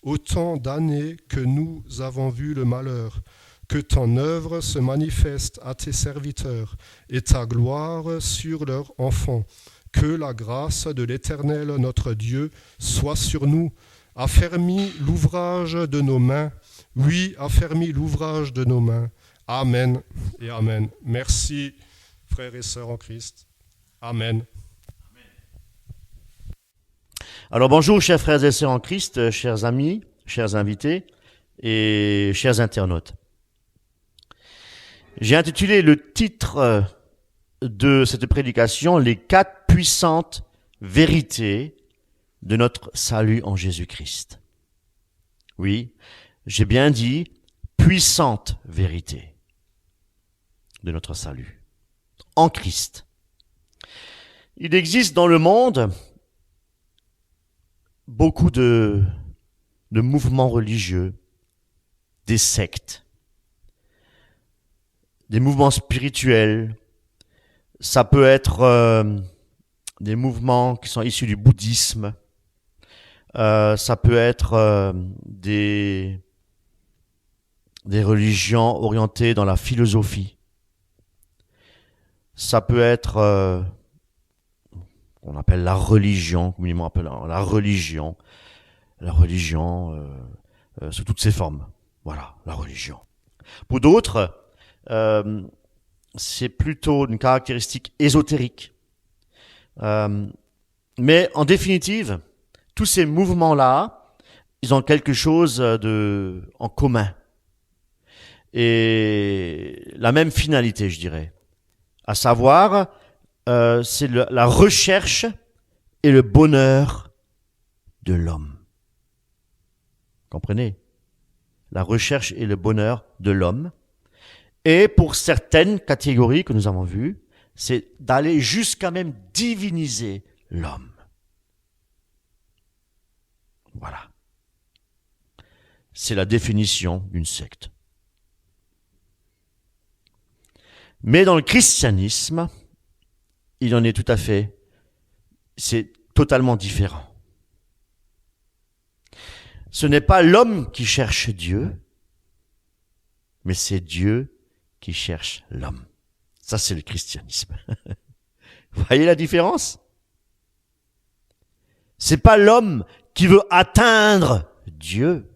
autant d'années que nous avons vu le malheur. Que ton œuvre se manifeste à tes serviteurs, et ta gloire sur leurs enfants. Que la grâce de l'Éternel notre Dieu soit sur nous. Affermis l'ouvrage de nos mains. Oui, affermis l'ouvrage de nos mains. Amen et Amen. Merci, frères et sœurs en Christ. Amen. Alors bonjour, chers frères et sœurs en Christ, chers amis, chers invités et chers internautes. J'ai intitulé le titre de cette prédication « Les 4 puissantes vérités de notre salut en Jésus-Christ ». Oui, j'ai bien dit « puissante vérité de notre salut en Christ ». Il existe dans le monde beaucoup de mouvements religieux, des sectes, des mouvements spirituels. Ça peut être des mouvements qui sont issus du bouddhisme. Ça peut être des religions orientées dans la philosophie. Ça peut être qu'on appelle la religion, communément appelée la religion sous toutes ses formes. Voilà, la religion. Pour d'autres, c'est plutôt une caractéristique ésotérique. Mais en définitive, tous ces mouvements-là, ils ont quelque chose en commun. Et la même finalité, je dirais. À savoir, c'est la recherche et le bonheur de l'homme. Comprenez? La recherche et le bonheur de l'homme. Et pour certaines catégories que nous avons vues, c'est d'aller jusqu'à même diviniser l'homme. Voilà. C'est la définition d'une secte. Mais dans le christianisme, il en est tout à fait, c'est totalement différent. ce n'est pas l'homme qui cherche Dieu, mais c'est Dieu qui cherche l'homme. Ça, c'est le christianisme. Vous voyez la différence? C'est pas l'homme qui veut atteindre Dieu,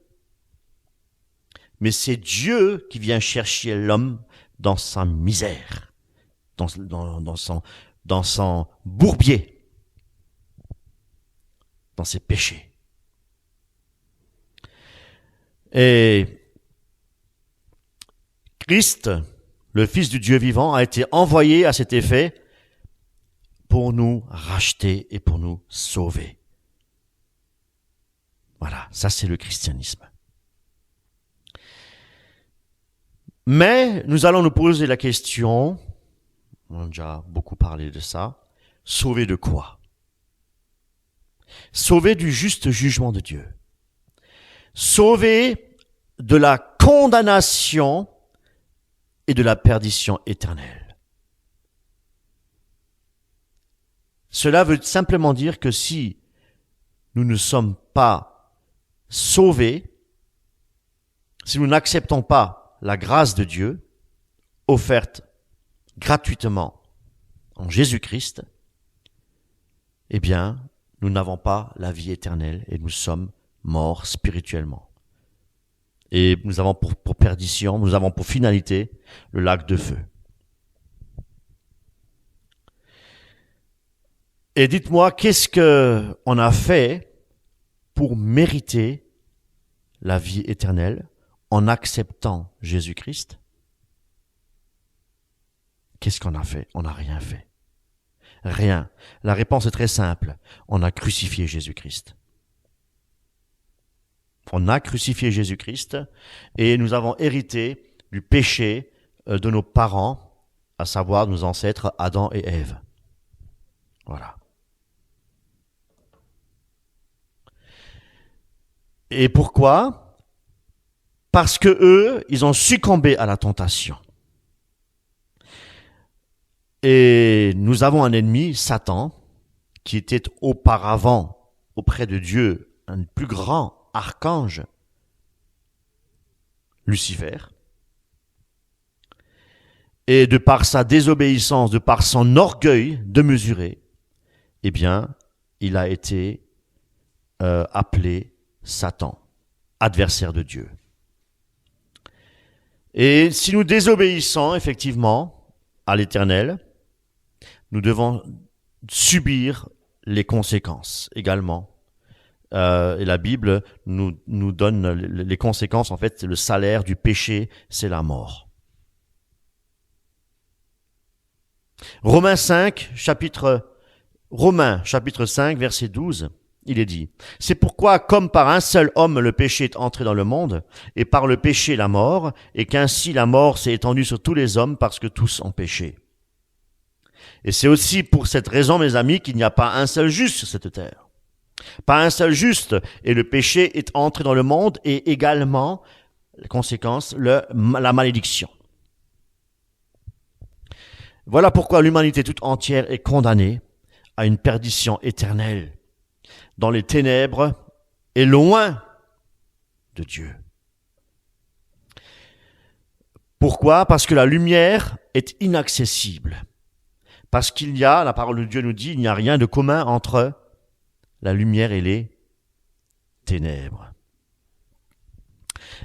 mais c'est Dieu qui vient chercher l'homme dans sa misère, dans son bourbier, dans ses péchés. Et Christ, le Fils du Dieu vivant, a été envoyé à cet effet pour nous racheter et pour nous sauver. Voilà, ça c'est le christianisme. Mais nous allons nous poser la question, on a déjà beaucoup parlé de ça, sauver de quoi? Sauver du juste jugement de Dieu. Sauver de la condamnation et de la perdition éternelle. Cela veut simplement dire que si nous ne sommes pas sauvés, si nous n'acceptons pas la grâce de Dieu, offerte gratuitement en Jésus-Christ, eh bien, nous n'avons pas la vie éternelle et nous sommes morts spirituellement. Et nous avons pour perdition, nous avons pour finalité le lac de feu. Et dites-moi, qu'est-ce qu'on a fait pour mériter la vie éternelle en acceptant Jésus-Christ? Qu'est-ce qu'on a fait? On n'a rien fait. Rien. La réponse est très simple. On a crucifié Jésus-Christ. On a crucifié Jésus-Christ et nous avons hérité du péché de nos parents, à savoir nos ancêtres Adam et Ève. Voilà. Et pourquoi? Parce que eux, ils ont succombé à la tentation. Et nous avons un ennemi, Satan, qui était auparavant auprès de Dieu un plus grand archange, Lucifer. Et de par sa désobéissance, de par son orgueil démesuré, eh bien, il a été appelé Satan, adversaire de Dieu. Et si nous désobéissons effectivement à l'Éternel, nous devons subir les conséquences également. Et la Bible nous donne les conséquences. En fait, le salaire du péché, c'est la mort. Romains chapitre 5, verset 12, il est dit: c'est pourquoi, comme par un seul homme le péché est entré dans le monde, et par le péché la mort, et qu'ainsi la mort s'est étendue sur tous les hommes parce que tous ont péché. Et c'est aussi pour cette raison, mes amis, qu'il n'y a pas un seul juste sur cette terre. Pas un seul juste, et le péché est entré dans le monde, et également, la conséquence, la malédiction. Voilà pourquoi l'humanité toute entière est condamnée à une perdition éternelle, dans les ténèbres et loin de Dieu. Pourquoi? Parce que la lumière est inaccessible. Parce qu'il y a, la parole de Dieu nous dit, il n'y a rien de commun entre la lumière et les ténèbres.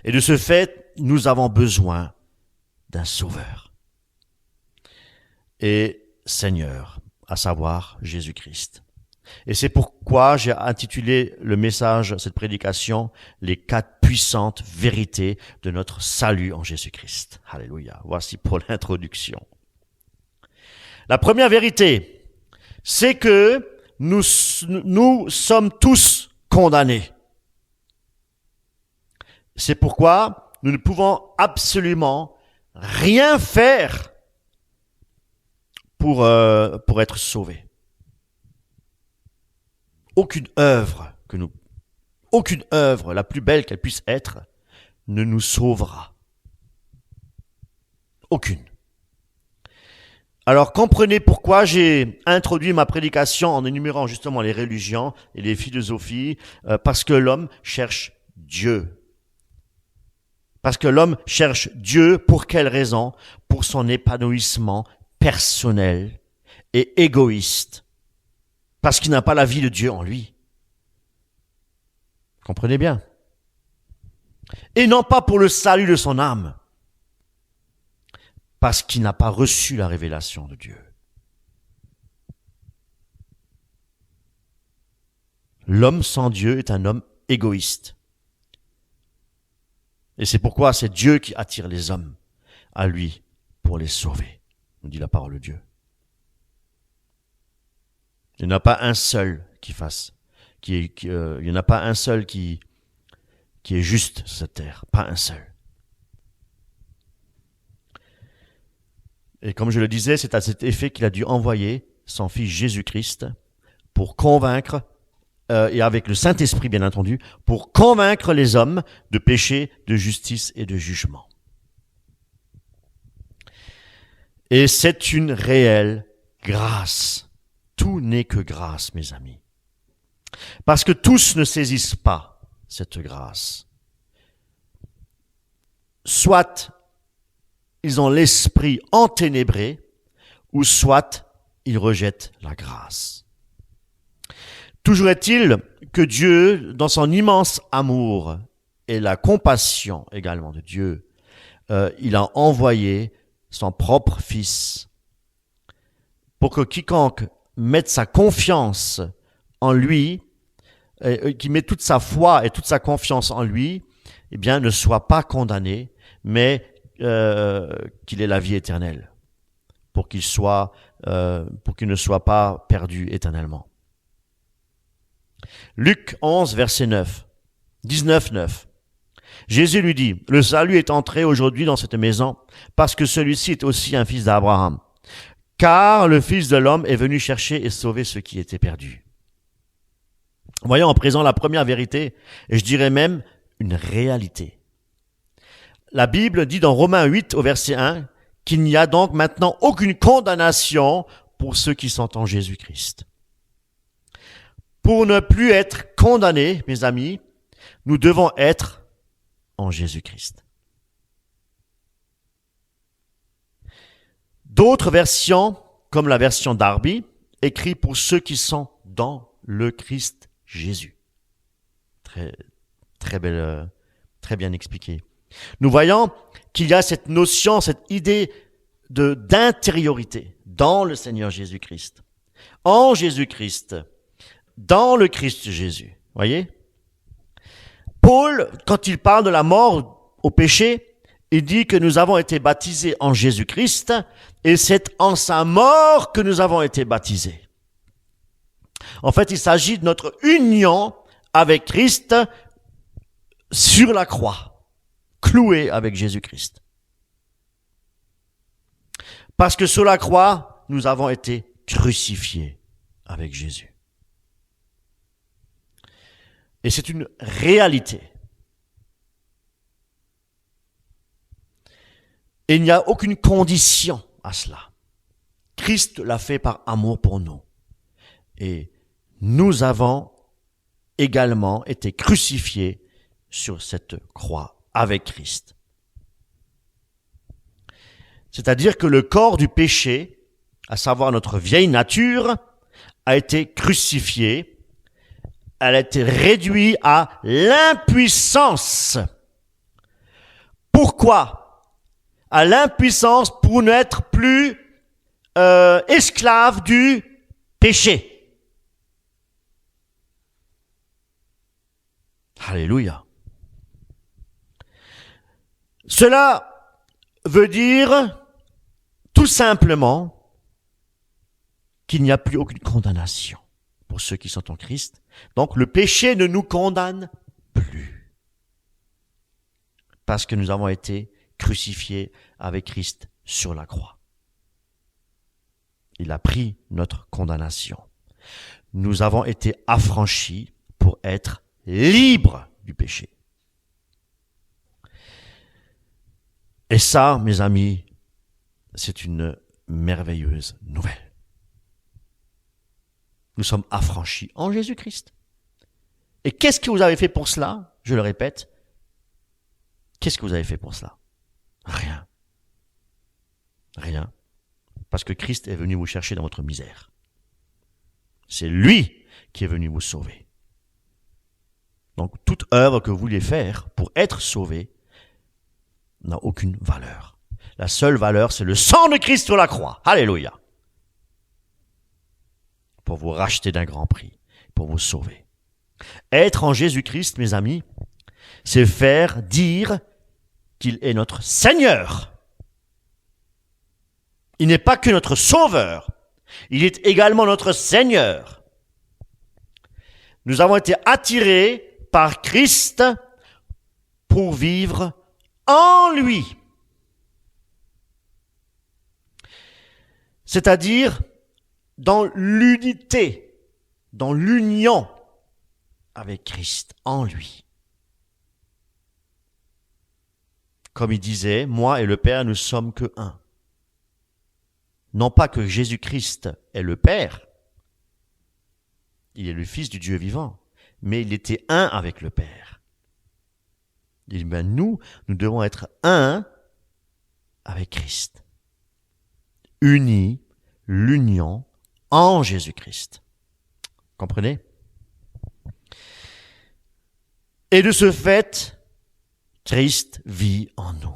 Et de ce fait, nous avons besoin d'un sauveur et Seigneur, à savoir Jésus-Christ. Et c'est pourquoi j'ai intitulé le message, cette prédication, les 4 puissantes vérités de notre salut en Jésus-Christ. Alléluia. Voici pour l'introduction. La première vérité, c'est que nous sommes tous condamnés. C'est pourquoi nous ne pouvons absolument rien faire pour être sauvés. Aucune œuvre, la plus belle qu'elle puisse être, ne nous sauvera. Aucune. Alors comprenez pourquoi j'ai introduit ma prédication en énumérant justement les religions et les philosophies, parce que l'homme cherche Dieu. Parce que l'homme cherche Dieu pour quelle raison? Pour son épanouissement personnel et égoïste. Parce qu'il n'a pas la vie de Dieu en lui. Comprenez bien. Et non pas pour le salut de son âme. Parce qu'il n'a pas reçu la révélation de Dieu. L'homme sans Dieu est un homme égoïste. Et c'est pourquoi c'est Dieu qui attire les hommes à lui pour les sauver, nous dit la parole de Dieu. Il n'y en a pas un seul qui fasse, il n'y en a pas un seul qui est juste sur cette terre, pas un seul. Et comme je le disais, c'est à cet effet qu'il a dû envoyer son fils Jésus-Christ pour convaincre, et avec le Saint-Esprit bien entendu, pour convaincre les hommes de péché, de justice et de jugement. Et c'est une réelle grâce. Tout n'est que grâce, mes amis. Parce que tous ne saisissent pas cette grâce. Soit ils ont l'esprit enténébré, ou soit ils rejettent la grâce. Toujours est-il que Dieu, dans son immense amour et la compassion également de Dieu, il a envoyé son propre Fils pour que quiconque mette sa confiance en lui, qui met toute sa foi et toute sa confiance en lui, eh bien, ne soit pas condamné, mais qu'il ait la vie éternelle, pour qu'il ne soit pas perdu éternellement. Luc 11, verset 9, 19, 9. Jésus lui dit, « Le salut est entré aujourd'hui dans cette maison, parce que celui-ci est aussi un fils d'Abraham. Car le Fils de l'homme est venu chercher et sauver ceux qui étaient perdus. » Voyons en présent la première vérité, et je dirais même une réalité. La Bible dit dans Romains 8 au verset 1 qu'il n'y a donc maintenant aucune condamnation pour ceux qui sont en Jésus-Christ. Pour ne plus être condamnés, mes amis, nous devons être en Jésus-Christ. D'autres versions, comme la version Darby, écrit pour ceux qui sont dans le Christ Jésus. Très bien expliqué. Nous voyons qu'il y a cette notion, cette idée d'intériorité dans le Seigneur Jésus-Christ. En Jésus-Christ, dans le Christ Jésus. Voyez? Paul, quand il parle de la mort au péché, il dit que nous avons été baptisés en Jésus-Christ et c'est en sa mort que nous avons été baptisés. En fait, il s'agit de notre union avec Christ sur la croix, cloué avec Jésus-Christ. Parce que sur la croix, nous avons été crucifiés avec Jésus. Et c'est une réalité. Et il n'y a aucune condition à cela. Christ l'a fait par amour pour nous. Et nous avons également été crucifiés sur cette croix avec Christ. C'est-à-dire que le corps du péché, à savoir notre vieille nature, a été crucifié. Elle a été réduite à l'impuissance. Pourquoi? À l'impuissance pour n'être plus esclave du péché. Alléluia. Cela veut dire tout simplement qu'il n'y a plus aucune condamnation pour ceux qui sont en Christ. Donc le péché ne nous condamne plus. Parce que nous avons été crucifiés avec Christ sur la croix. Il a pris notre condamnation. Nous avons été affranchis pour être libres du péché. Et ça, mes amis, c'est une merveilleuse nouvelle. Nous sommes affranchis en Jésus-Christ. Et qu'est-ce que vous avez fait pour cela? je le répète, qu'est-ce que vous avez fait pour cela? Rien. Rien. Parce que Christ est venu vous chercher dans votre misère. C'est lui qui est venu vous sauver. Donc, toute œuvre que vous vouliez faire pour être sauvé n'a aucune valeur. La seule valeur, c'est le sang de Christ sur la croix. Alléluia. Pour vous racheter d'un grand prix, pour vous sauver. Être en Jésus-Christ, mes amis, c'est faire dire qu'il est notre Seigneur. Il n'est pas que notre Sauveur, il est également notre Seigneur. Nous avons été attirés par Christ pour vivre en lui. C'est-à-dire dans l'unité, dans l'union avec Christ, en lui. Comme il disait, moi et le Père, nous sommes que un. Non pas que Jésus-Christ est le Père, il est le Fils du Dieu vivant, mais il était un avec le Père. Il dit, nous devons être un avec Christ. Unis, l'union en Jésus-Christ. Comprenez? Et de ce fait, Christ vit en nous.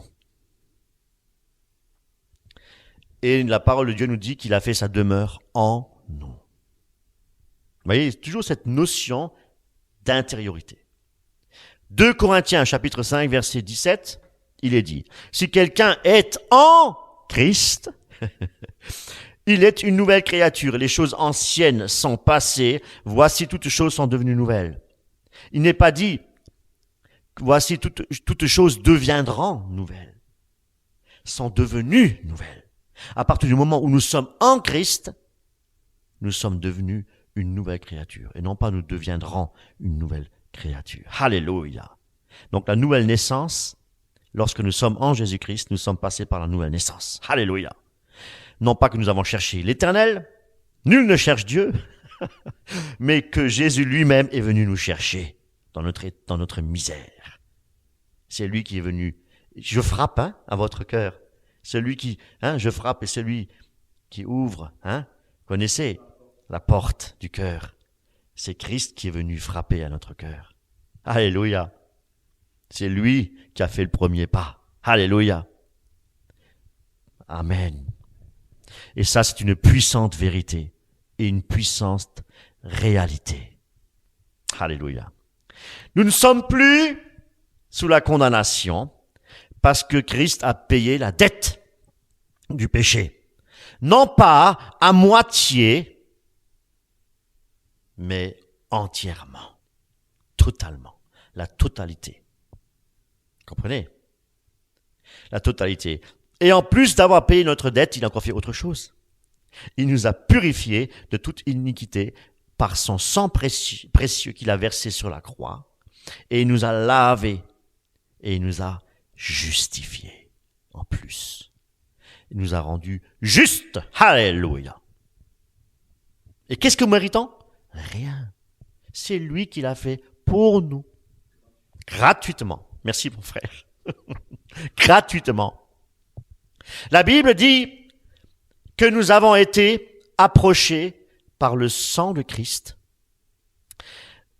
Et la parole de Dieu nous dit qu'il a fait sa demeure en nous. Vous voyez, toujours cette notion d'intériorité. 2 Corinthiens, chapitre 5, verset 17, il est dit, si quelqu'un est en Christ, il est une nouvelle créature. Les choses anciennes sont passées, voici toutes choses sont devenues nouvelles. Il n'est pas dit, voici toutes choses deviendront nouvelles, sont devenues nouvelles. À partir du moment où nous sommes en Christ, nous sommes devenus une nouvelle créature. Et non pas nous deviendrons une nouvelle créature. Alléluia. Donc la nouvelle naissance, lorsque nous sommes en Jésus-Christ, nous sommes passés par la nouvelle naissance. Alléluia. Non pas que nous avons cherché l'Éternel, nul ne cherche Dieu, mais que Jésus lui-même est venu nous chercher dans notre misère. C'est lui qui est venu. Je frappe à votre cœur. Celui qui, je frappe, et celui qui ouvre, connaissez la porte du cœur. C'est Christ qui est venu frapper à notre cœur. Alléluia. C'est lui qui a fait le premier pas. Alléluia. Amen. Et ça, c'est une puissante vérité et une puissante réalité. Alléluia. Nous ne sommes plus sous la condamnation, parce que Christ a payé la dette du péché. Non pas à moitié, mais entièrement, totalement, la totalité. Comprenez? La totalité. Et en plus d'avoir payé notre dette, il a encore fait autre chose. Il nous a purifiés de toute iniquité par son sang précieux qu'il a versé sur la croix. Et il nous a lavés. Et il nous a justifié en plus. Il nous a rendus justes. Alléluia. Et qu'est-ce que nous méritons? Rien. C'est lui qui l'a fait pour nous. Gratuitement. Merci mon frère. Gratuitement. La Bible dit que nous avons été approchés par le sang de Christ.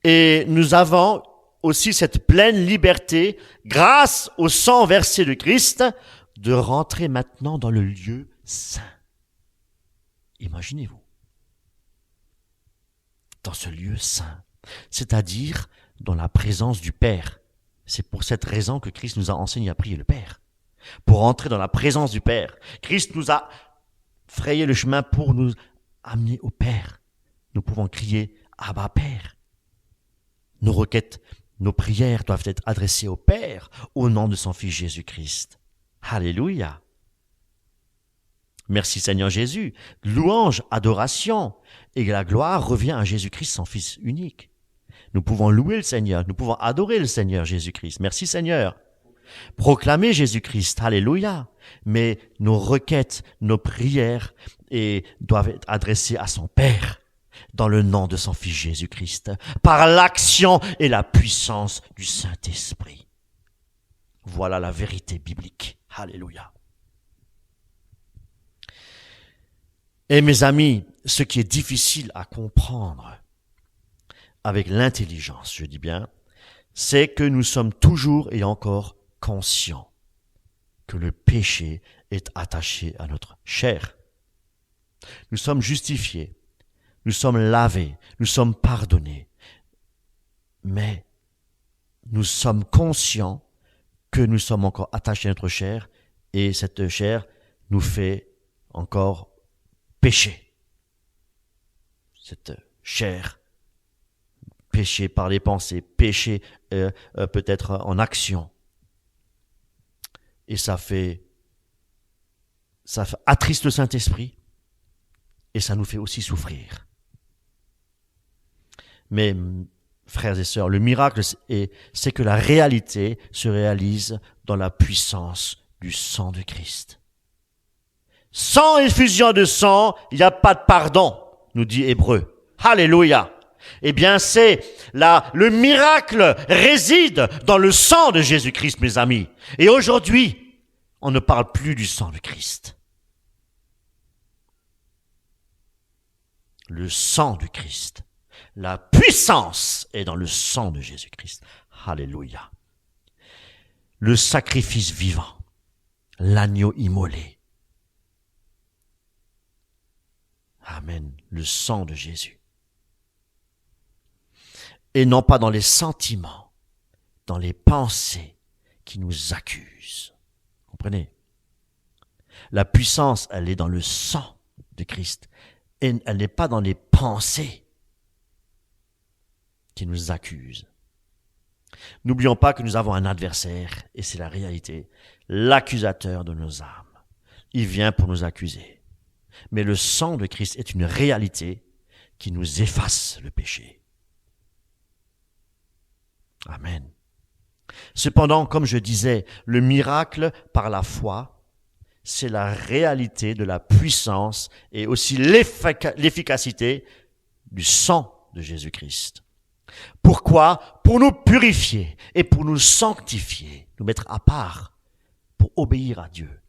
Et nous avons aussi cette pleine liberté, grâce au sang versé de Christ, de rentrer maintenant dans le lieu saint. Imaginez-vous. Dans ce lieu saint, c'est-à-dire dans la présence du Père. C'est pour cette raison que Christ nous a enseigné à prier le Père. Pour entrer dans la présence du Père. Christ nous a frayé le chemin pour nous amener au Père. Nous pouvons crier « Abba Père ». Nos requêtes, nos prières doivent être adressées au Père au nom de son Fils Jésus-Christ. Alléluia. Merci Seigneur Jésus. Louange, adoration et la gloire revient à Jésus-Christ, son Fils unique. Nous pouvons louer le Seigneur, nous pouvons adorer le Seigneur Jésus-Christ. Merci Seigneur. Proclamer Jésus-Christ, alléluia. Mais nos requêtes, nos prières doivent être adressées à son Père. dans le nom de son Fils Jésus-Christ, par l'action et la puissance du Saint-Esprit. Voilà la vérité biblique. Alléluia. Et mes amis, ce qui est difficile à comprendre avec l'intelligence, je dis bien, c'est que nous sommes toujours et encore conscients que le péché est attaché à notre chair. Nous sommes justifiés, nous sommes lavés, nous sommes pardonnés, mais nous sommes conscients que nous sommes encore attachés à notre chair et cette chair nous fait encore pécher. Cette chair, péché par les pensées, péché peut-être en action. Et ça attriste le Saint-Esprit et ça nous fait aussi souffrir. Mais frères et sœurs, le miracle, c'est que la réalité se réalise dans la puissance du sang de Christ. Sans effusion de sang, il n'y a pas de pardon, nous dit Hébreu. Alléluia. Eh bien, le miracle réside dans le sang de Jésus-Christ, mes amis. Et aujourd'hui, on ne parle plus du sang de Christ. Le sang du Christ. La puissance est dans le sang de Jésus-Christ. Alléluia. Le sacrifice vivant, l'agneau immolé. Amen. Le sang de Jésus. Et non pas dans les sentiments, dans les pensées qui nous accusent. Comprenez? La puissance, elle est dans le sang de Christ. Et elle n'est pas dans les pensées qui nous accusent. N'oublions pas que nous avons un adversaire, et c'est la réalité, l'accusateur de nos âmes. Il vient pour nous accuser. Mais le sang de Christ est une réalité qui nous efface le péché. Amen. Cependant, comme je disais, le miracle par la foi, c'est la réalité de la puissance et aussi l'efficacité du sang de Jésus-Christ. Pourquoi? Pour nous purifier et pour nous sanctifier, nous mettre à part pour obéir à Dieu.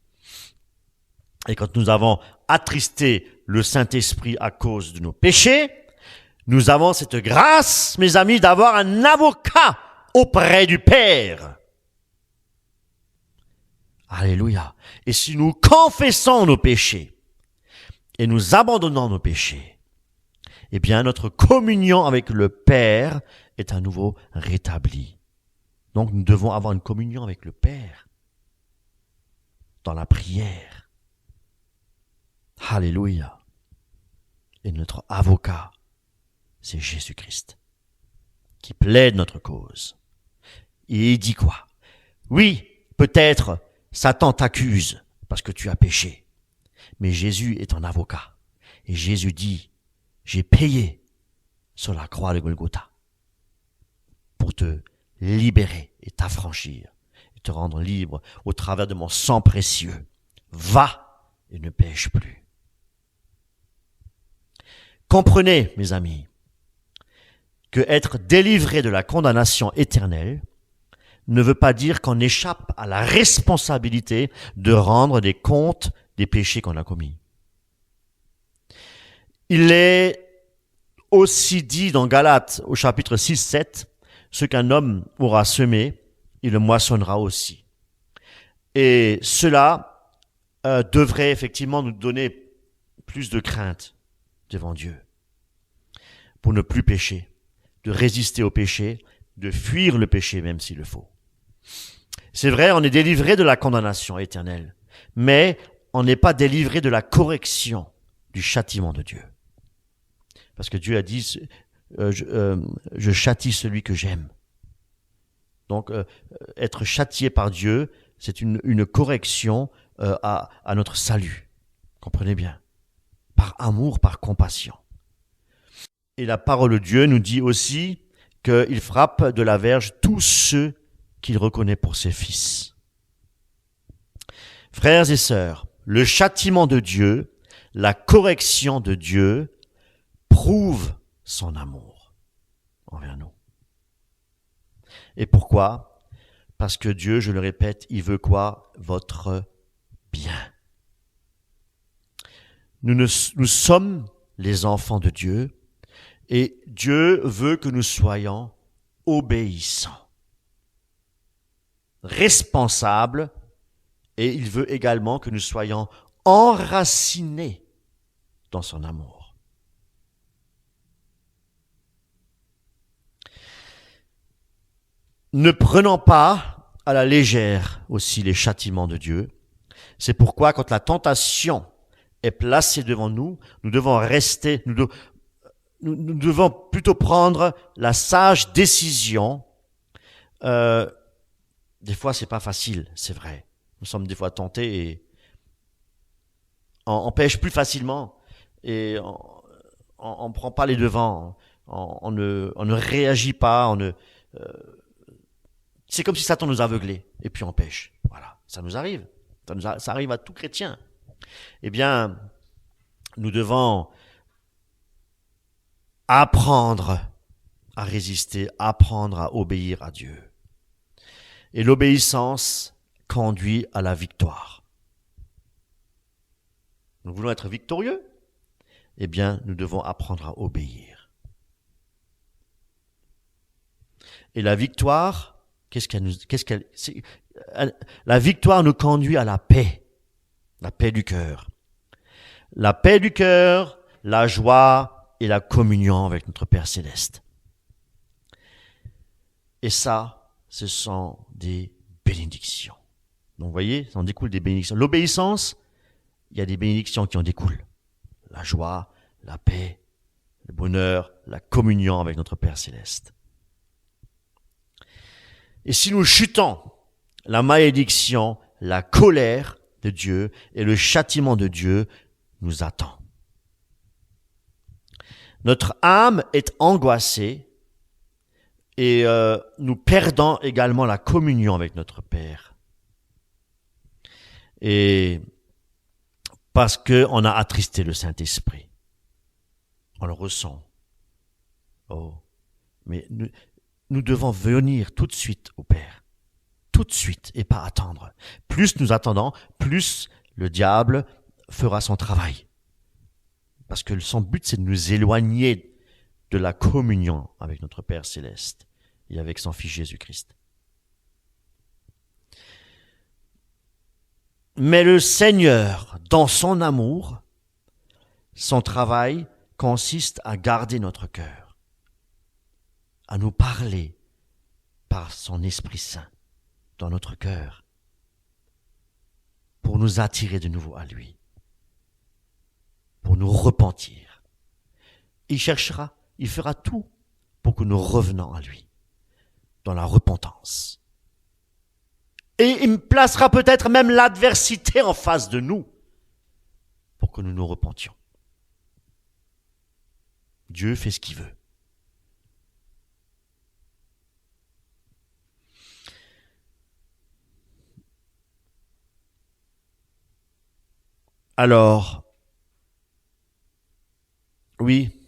Et quand nous avons attristé le Saint-Esprit à cause de nos péchés, nous avons cette grâce, mes amis, d'avoir un avocat auprès du Père. Alléluia. Et si nous confessons nos péchés et nous abandonnons nos péchés, eh bien notre communion avec le Père est à nouveau rétablie. Donc nous devons avoir une communion avec le Père dans la prière. Alléluia. Et notre avocat, c'est Jésus-Christ, qui plaide notre cause. Et il dit quoi? Oui, peut-être Satan t'accuse parce que tu as péché. Mais Jésus est un avocat. Et Jésus dit, j'ai payé sur la croix de Golgotha pour te libérer et t'affranchir et te rendre libre au travers de mon sang précieux. Va et ne pêche plus. Comprenez, mes amis, que être délivré de la condamnation éternelle ne veut pas dire qu'on échappe à la responsabilité de rendre des comptes des péchés qu'on a commis. Il est aussi dit dans Galates au chapitre 6-7, ce qu'un homme aura semé, il le moissonnera aussi. Et cela devrait effectivement nous donner plus de crainte devant Dieu, pour ne plus pécher, de résister au péché, de fuir le péché même s'il le faut. C'est vrai, on est délivré de la condamnation éternelle, mais on n'est pas délivré de la correction du châtiment de Dieu. Parce que Dieu a dit, je châtie celui que j'aime. Donc, être châtié par Dieu, c'est une correction à notre salut. Comprenez bien. Par amour, par compassion. Et la parole de Dieu nous dit aussi qu'il frappe de la verge tous ceux qu'il reconnaît pour ses fils. Frères et sœurs, le châtiment de Dieu, la correction de Dieu prouve son amour envers nous. Et pourquoi? Parce que Dieu, je le répète, il veut quoi? Votre bien. Nous sommes les enfants de Dieu et Dieu veut que nous soyons obéissants, responsables, et il veut également que nous soyons enracinés dans son amour. Ne prenons pas à la légère aussi les châtiments de Dieu. C'est pourquoi quand la tentation est placée devant nous, nous devons rester, nous devons plutôt prendre la sage décision. Des fois, c'est pas facile, c'est vrai. Nous sommes des fois tentés et on pêche plus facilement et on prend pas les devants, on ne réagit pas, c'est comme si Satan nous aveuglait et puis on pêche. Voilà, ça nous arrive, ça arrive à tout chrétien. Eh bien, nous devons apprendre à résister, apprendre à obéir à Dieu. Et l'obéissance conduit à la victoire. Nous voulons être victorieux? Eh bien, nous devons apprendre à obéir. Et la victoire, la victoire nous conduit à la paix du cœur. La paix du cœur, la joie et la communion avec notre Père Céleste. Et ça, ce sont des bénédictions. Donc, vous voyez, ça en découle des bénédictions. L'obéissance, il y a des bénédictions qui en découlent. La joie, la paix, le bonheur, la communion avec notre Père Céleste. Et si nous chutons, la malédiction, la colère de Dieu et le châtiment de Dieu nous attend. Notre âme est angoissée et nous perdons également la communion avec notre Père. Et parce qu'on a attristé le Saint-Esprit. On le ressent. Oh, mais nous devons venir tout de suite au Père. Tout de suite et pas attendre. Plus nous attendons, plus le diable fera son travail. Parce que son but, c'est de nous éloigner de la communion avec notre Père Céleste et avec son Fils Jésus-Christ. Mais le Seigneur, dans son amour, son travail consiste à garder notre cœur, à nous parler par son Esprit Saint dans notre cœur, pour nous attirer de nouveau à lui, pour nous repentir. Il fera tout pour que nous revenons à lui, dans la repentance. Et il placera peut-être même l'adversité en face de nous pour que nous nous repentions. Dieu fait ce qu'il veut. Alors, oui,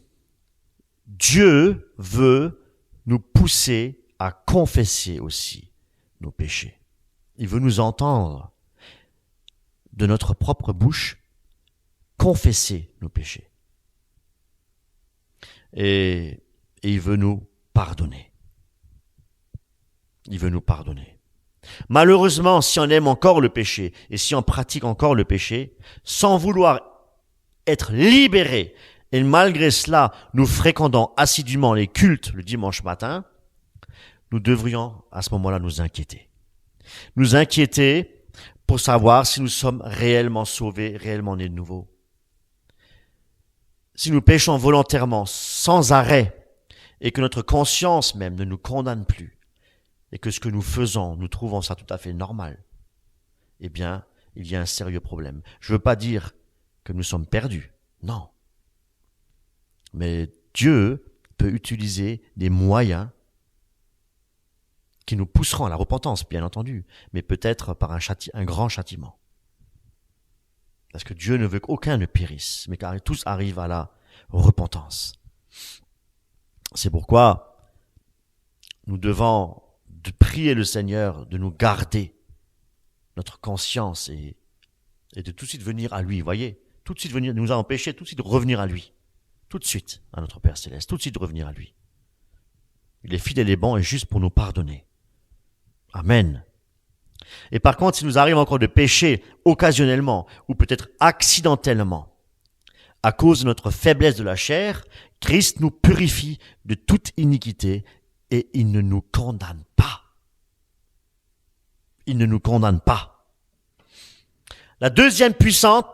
Dieu veut nous pousser à confesser aussi nos péchés. Il veut nous entendre de notre propre bouche confesser nos péchés. Et il veut nous pardonner. Il veut nous pardonner. Malheureusement, si on aime encore le péché et si on pratique encore le péché, sans vouloir être libéré, et malgré cela, nous fréquentons assidûment les cultes le dimanche matin, nous devrions à ce moment-là nous inquiéter. Nous inquiéter pour savoir si nous sommes réellement sauvés, réellement nés de nouveau. Si nous péchons volontairement, sans arrêt, et que notre conscience même ne nous condamne plus, et que ce que nous faisons, nous trouvons ça tout à fait normal, eh bien, il y a un sérieux problème. Je ne veux pas dire que nous sommes perdus, non. Mais Dieu peut utiliser des moyens qui nous pousseront à la repentance, bien entendu, mais peut-être par un grand châtiment. Parce que Dieu ne veut qu'aucun ne périsse, mais car tous arrivent à la C'est pourquoi nous devons prier le Seigneur de nous garder notre conscience et de tout de suite venir à lui, voyez, tout de suite venir, nous a empêché tout de suite de revenir à lui, tout de suite à notre Père Céleste, tout de suite de revenir à lui. Il est fidèle et bon et juste pour nous pardonner. Amen. Et par contre, s'il nous arrive encore de pécher occasionnellement ou peut-être accidentellement, à cause de notre faiblesse de la chair, Christ nous purifie de toute iniquité et il ne nous condamne pas. Il ne nous condamne pas. La deuxième puissante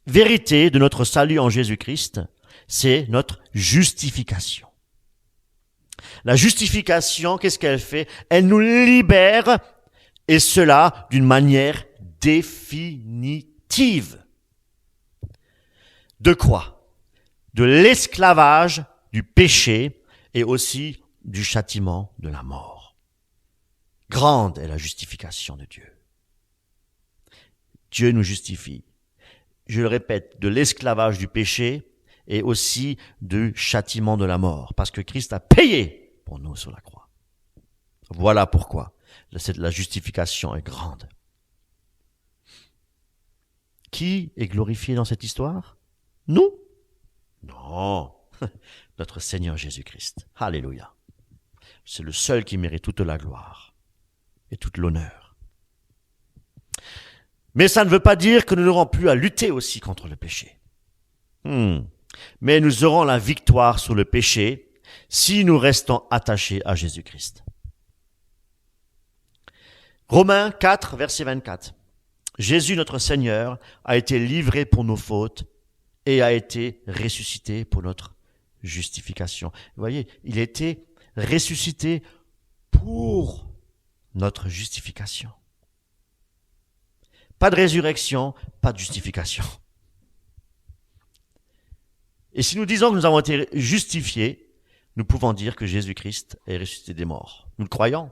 vérité de notre salut en Jésus-Christ, c'est notre justification. La justification, qu'est-ce qu'elle fait? Elle nous libère, et cela d'une manière définitive. De quoi? De l'esclavage, du péché et aussi du châtiment de la mort. Grande est la justification de Dieu. Dieu nous justifie. Je le répète, de l'esclavage du péché et aussi du châtiment de la mort, parce que Christ a payé pour nous sur la croix. Voilà pourquoi la justification est grande. Qui est glorifié dans cette histoire? Nous? Non, notre Seigneur Jésus-Christ. Alléluia. C'est le seul qui mérite toute la gloire et toute l'honneur. Mais ça ne veut pas dire que nous n'aurons plus à lutter aussi contre le péché. Mais nous aurons la victoire sur le péché si nous restons attachés à Jésus-Christ. Romains 4, verset 24. Jésus, notre Seigneur, a été livré pour nos fautes et a été ressuscité pour notre justification. Vous voyez, il a été ressuscité pour notre justification. Pas de résurrection, pas de justification. Et si nous disons que nous avons été justifiés, nous pouvons dire que Jésus-Christ est ressuscité des morts. Nous le croyons.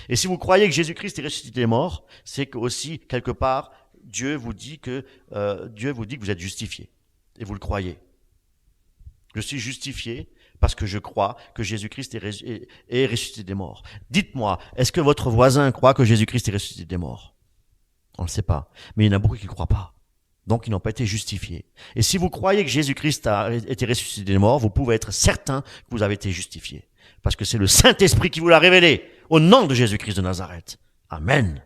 Et si vous croyez que Jésus-Christ est ressuscité des morts, c'est que aussi, quelque part, Dieu vous dit que vous êtes justifié. Et vous le croyez. Je suis justifié parce que je crois que Jésus-Christ est ressuscité des morts. Dites-moi, est-ce que votre voisin croit que Jésus-Christ est ressuscité des morts? On ne le sait pas. Mais il y en a beaucoup qui ne croient pas. Donc, ils n'ont pas été justifiés. Et si vous croyez que Jésus-Christ a été ressuscité des morts, vous pouvez être certain que vous avez été justifié. Parce que c'est le Saint-Esprit qui vous l'a révélé. Au nom de Jésus-Christ de Nazareth. Amen.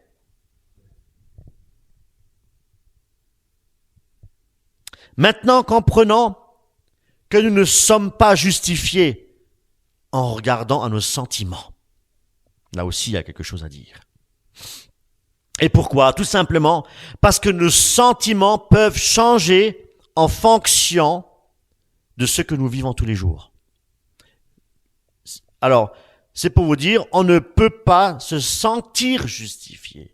Maintenant, comprenons que nous ne sommes pas justifiés en regardant à nos sentiments. Là aussi, il y a quelque chose à dire. Et pourquoi? Tout simplement parce que nos sentiments peuvent changer en fonction de ce que nous vivons tous les jours. Alors, c'est pour vous dire, on ne peut pas se sentir justifié.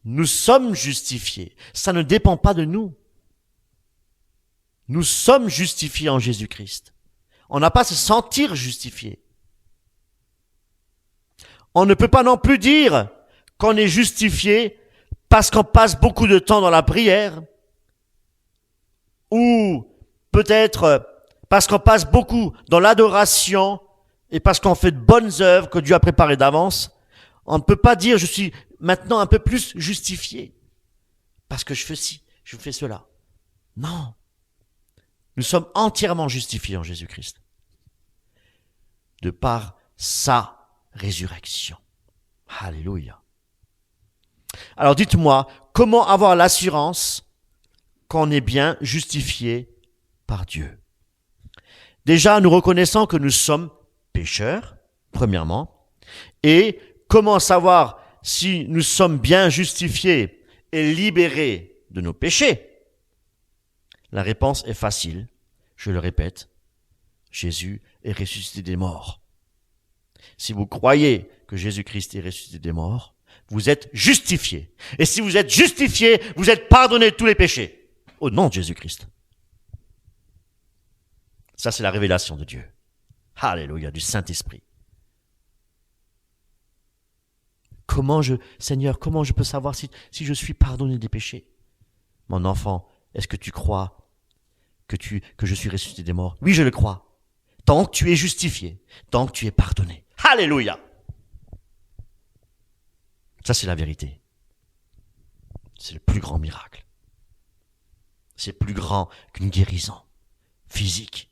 Nous sommes justifiés. Ça ne dépend pas de nous. Nous sommes justifiés en Jésus-Christ. On n'a pas à se sentir justifié. On ne peut pas non plus dire qu'on est justifié parce qu'on passe beaucoup de temps dans la prière, ou peut-être parce qu'on passe beaucoup dans l'adoration et parce qu'on fait de bonnes œuvres que Dieu a préparées d'avance. On ne peut pas dire je suis maintenant un peu plus justifié parce que je fais ci, je fais cela. Non. Nous sommes entièrement justifiés en Jésus-Christ de par sa résurrection. Alléluia. Alors dites-moi, comment avoir l'assurance qu'on est bien justifié par Dieu? Déjà, nous reconnaissons que nous sommes pécheurs, premièrement, et comment savoir si nous sommes bien justifiés et libérés de nos péchés? La réponse est facile, je le répète, Jésus est ressuscité des morts. Si vous croyez que Jésus-Christ est ressuscité des morts, vous êtes justifiés. Et si vous êtes justifiés, vous êtes pardonnés de tous les péchés. Au nom de Jésus-Christ. Ça, c'est la révélation de Dieu. Alléluia, du Saint-Esprit. Seigneur, comment je peux savoir si je suis pardonné des péchés? Mon enfant, est-ce que tu crois que je suis ressuscité des morts? Oui, je le crois. Tant que tu es justifié, tant que tu es pardonné. Alléluia! Ça, c'est la vérité. C'est le plus grand miracle. C'est plus grand qu'une guérison physique.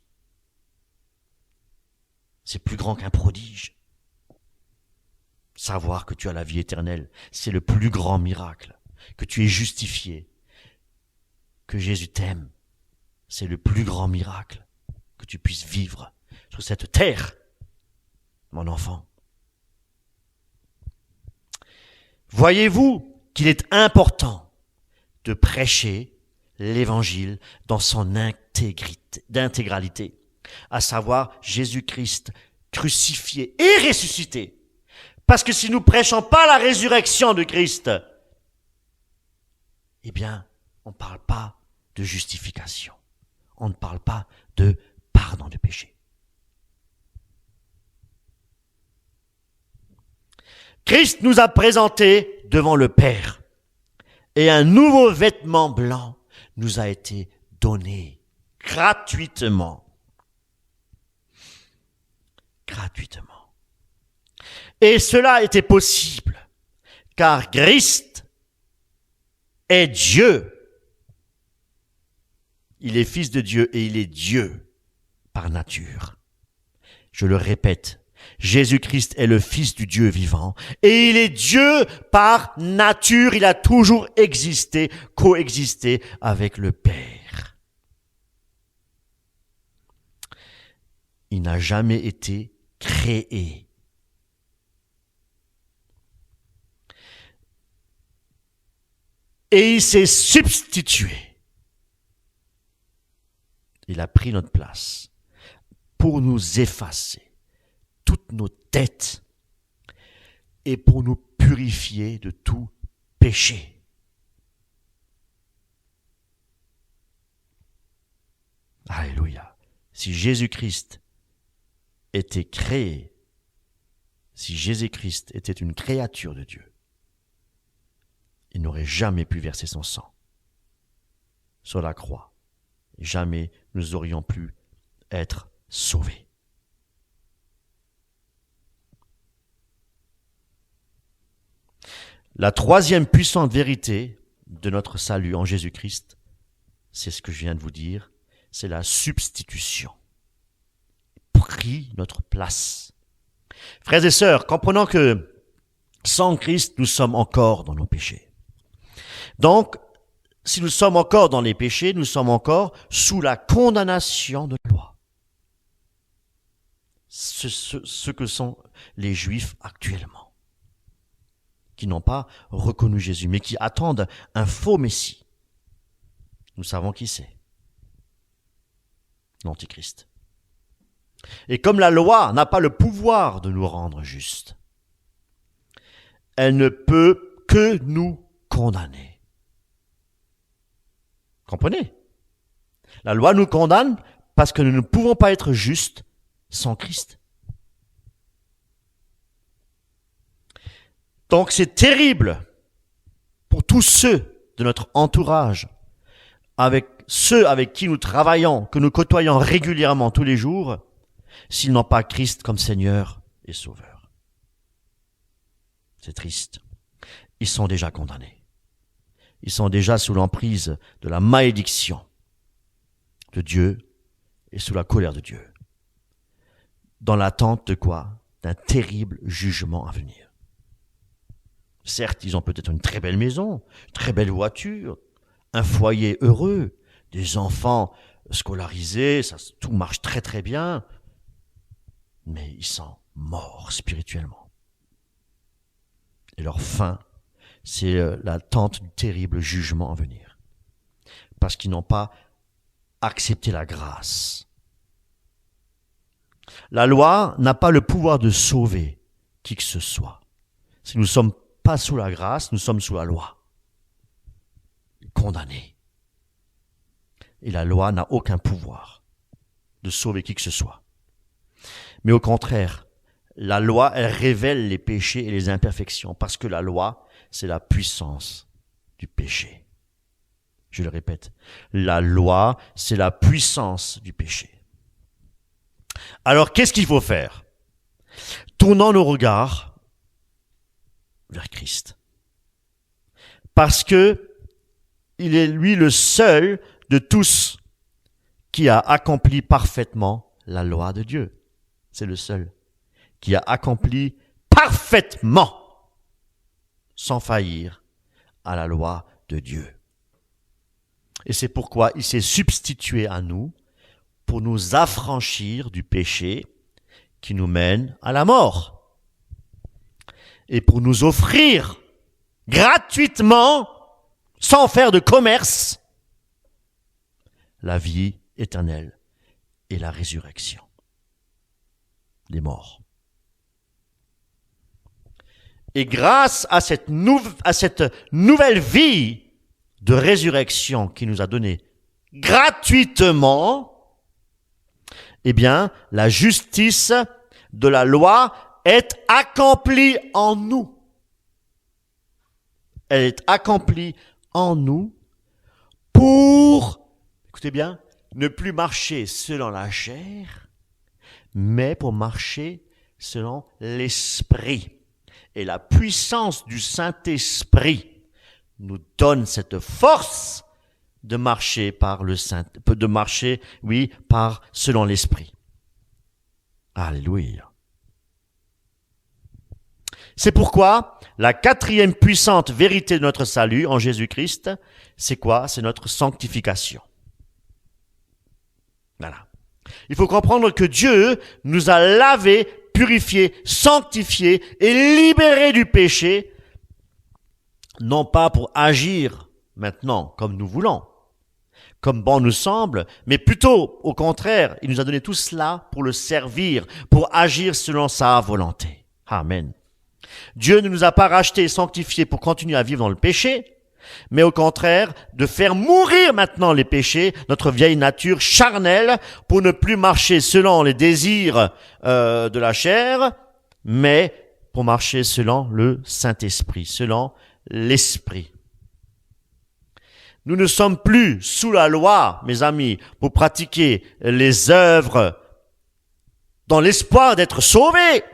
C'est plus grand qu'un prodige. Savoir que tu as la vie éternelle, c'est le plus grand miracle. Que tu es justifié, que Jésus t'aime, c'est le plus grand miracle. Que tu puisses vivre sur cette terre, mon enfant. Voyez-vous qu'il est important de prêcher l'évangile dans son intégralité, à savoir Jésus-Christ crucifié et ressuscité. Parce que si nous prêchons pas la résurrection de Christ, eh bien, on ne parle pas de justification. On ne parle pas de pardon de péché. Christ nous a présentés devant le Père et un nouveau vêtement blanc nous a été donné gratuitement. Gratuitement. Et cela était possible car Christ est Dieu. Il est fils de Dieu et il est Dieu par nature. Je le répète, Jésus-Christ est le Fils du Dieu vivant et il est Dieu par nature. Il a toujours existé, coexisté avec le Père. Il n'a jamais été créé. Et il s'est substitué. Il a pris notre place pour nous effacer toutes nos dettes et pour nous purifier de tout péché. Alléluia. Si Jésus-Christ était créé, si Jésus-Christ était une créature de Dieu, il n'aurait jamais pu verser son sang sur la croix. Jamais nous aurions pu être sauvés. La troisième puissante vérité de notre salut en Jésus-Christ, c'est ce que je viens de vous dire, c'est la substitution. Pris notre place. Frères et sœurs, comprenons que sans Christ, nous sommes encore dans nos péchés. Donc, si nous sommes encore dans les péchés, nous sommes encore sous la condamnation de la loi. Ce que sont les Juifs actuellement, qui n'ont pas reconnu Jésus, mais qui attendent un faux Messie. Nous savons qui c'est. L'Antichrist. Et comme la loi n'a pas le pouvoir de nous rendre justes, elle ne peut que nous condamner. Comprenez? La loi nous condamne parce que nous ne pouvons pas être justes sans Christ. Donc c'est terrible pour tous ceux de notre entourage, avec ceux avec qui nous travaillons, que nous côtoyons régulièrement tous les jours, s'ils n'ont pas Christ comme Seigneur et Sauveur. C'est triste. Ils sont déjà condamnés. Ils sont déjà sous l'emprise de la malédiction de Dieu et sous la colère de Dieu. Dans l'attente de quoi? D'un terrible jugement à venir. Certes, ils ont peut-être une très belle maison, une très belle voiture, un foyer heureux, des enfants scolarisés, tout marche très très bien, mais ils sont morts spirituellement. Et leur fin, c'est l'attente du terrible jugement à venir. Parce qu'ils n'ont pas accepté la grâce. La loi n'a pas le pouvoir de sauver qui que ce soit. Si nous ne sommes pas sous la grâce, nous sommes sous la loi. Condamnés. Et la loi n'a aucun pouvoir de sauver qui que ce soit. Mais au contraire, la loi, elle révèle les péchés et les imperfections, parce que la loi, c'est la puissance du péché. Je le répète, la loi, c'est la puissance du péché. Alors, qu'est-ce qu'il faut faire? Tournons nos regards vers Christ. Parce que il est lui le seul de tous qui a accompli parfaitement la loi de Dieu. C'est le seul qui a accompli parfaitement, sans faillir, à la loi de Dieu. Et c'est pourquoi il s'est substitué à nous pour nous affranchir du péché qui nous mène à la mort et pour nous offrir gratuitement, sans faire de commerce, la vie éternelle et la résurrection des morts. Et grâce à cette nouvelle vie de résurrection qu'il nous a donnée gratuitement, eh bien, la justice de la loi est accomplie en nous. Elle est accomplie en nous pour, écoutez bien, ne plus marcher selon la chair, mais pour marcher selon l'esprit. Et la puissance du Saint-Esprit nous donne cette force de marcher par selon l'esprit. Alléluia. C'est pourquoi la quatrième puissante vérité de notre salut en Jésus-Christ, c'est quoi? C'est notre sanctification. Voilà. Il faut comprendre que Dieu nous a lavés, purifiés, sanctifiés et libérés du péché, non pas pour agir maintenant comme nous voulons, comme bon nous semble, mais plutôt au contraire, il nous a donné tout cela pour le servir, pour agir selon sa volonté. Amen. Dieu ne nous a pas rachetés et sanctifiés pour continuer à vivre dans le péché, mais au contraire, de faire mourir maintenant les péchés, notre vieille nature charnelle, pour ne plus marcher selon les désirs de la chair, mais pour marcher selon le Saint-Esprit, selon l'Esprit. Nous ne sommes plus sous la loi, mes amis, pour pratiquer les œuvres dans l'espoir d'être sauvés.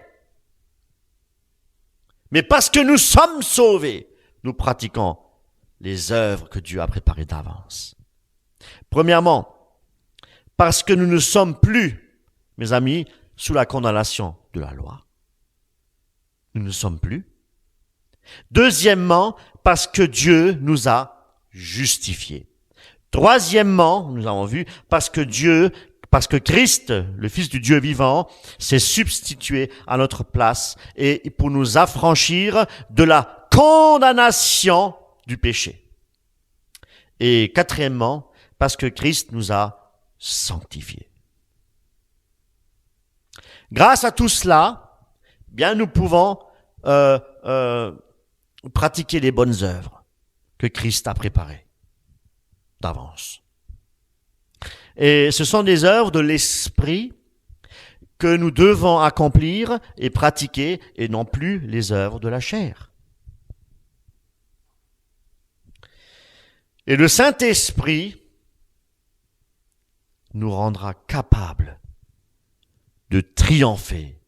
Mais parce que nous sommes sauvés, nous pratiquons les œuvres que Dieu a préparées d'avance. Premièrement, parce que nous ne sommes plus, mes amis, sous la condamnation de la loi. Nous ne sommes plus. Deuxièmement, parce que Dieu nous a justifiés. Troisièmement, nous avons vu, parce que Christ, le Fils du Dieu vivant, s'est substitué à notre place et pour nous affranchir de la condamnation du péché. Et quatrièmement, parce que Christ nous a sanctifiés. Grâce à tout cela, bien nous pouvons pratiquer les bonnes œuvres que Christ a préparées d'avance. Et ce sont des œuvres de l'esprit que nous devons accomplir et pratiquer et non plus les œuvres de la chair. Et le Saint-Esprit nous rendra capables de triompher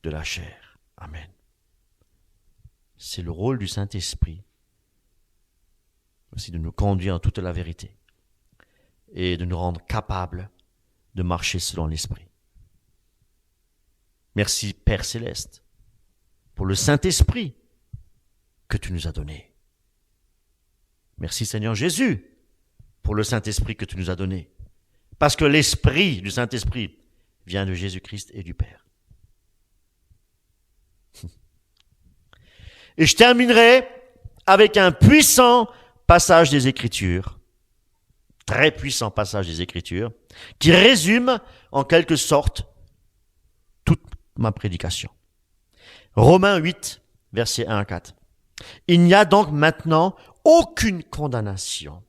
de la chair. Amen. C'est le rôle du Saint-Esprit aussi de nous conduire en toute la vérité et de nous rendre capables de marcher selon l'Esprit. Merci Père Céleste pour le Saint-Esprit que tu nous as donné. Merci Seigneur Jésus pour le Saint-Esprit que tu nous as donné. Parce que l'Esprit du Saint-Esprit vient de Jésus-Christ et du Père. Et je terminerai avec un puissant passage des Écritures, très puissant passage des Écritures, qui résume en quelque sorte toute ma prédication. Romains 8, versets 1 à 4. Il n'y a donc maintenant aucune condamnation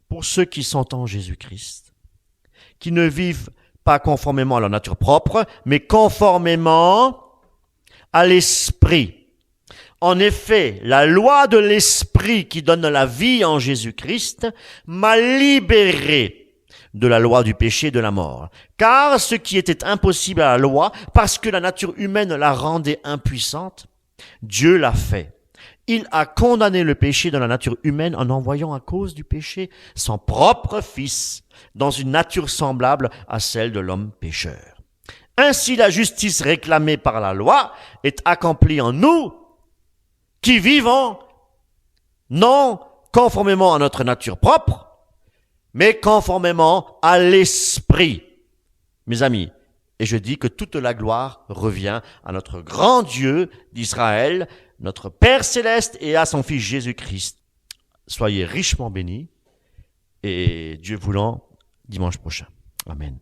pour ceux qui sont en Jésus-Christ, qui ne vivent pas conformément à leur nature propre, mais conformément à l'Esprit. En effet, la loi de l'Esprit qui donne la vie en Jésus-Christ m'a libéré de la loi du péché et de la mort. Car ce qui était impossible à la loi, parce que la nature humaine la rendait impuissante, Dieu l'a fait. Il a condamné le péché dans la nature humaine en envoyant à cause du péché son propre Fils dans une nature semblable à celle de l'homme pécheur. Ainsi la justice réclamée par la loi est accomplie en nous qui vivons non conformément à notre nature propre, mais conformément à l'Esprit. Mes amis, et je dis que toute la gloire revient à notre grand Dieu d'Israël, notre Père céleste et à son Fils Jésus-Christ. Soyez richement bénis et Dieu voulant, dimanche prochain. Amen.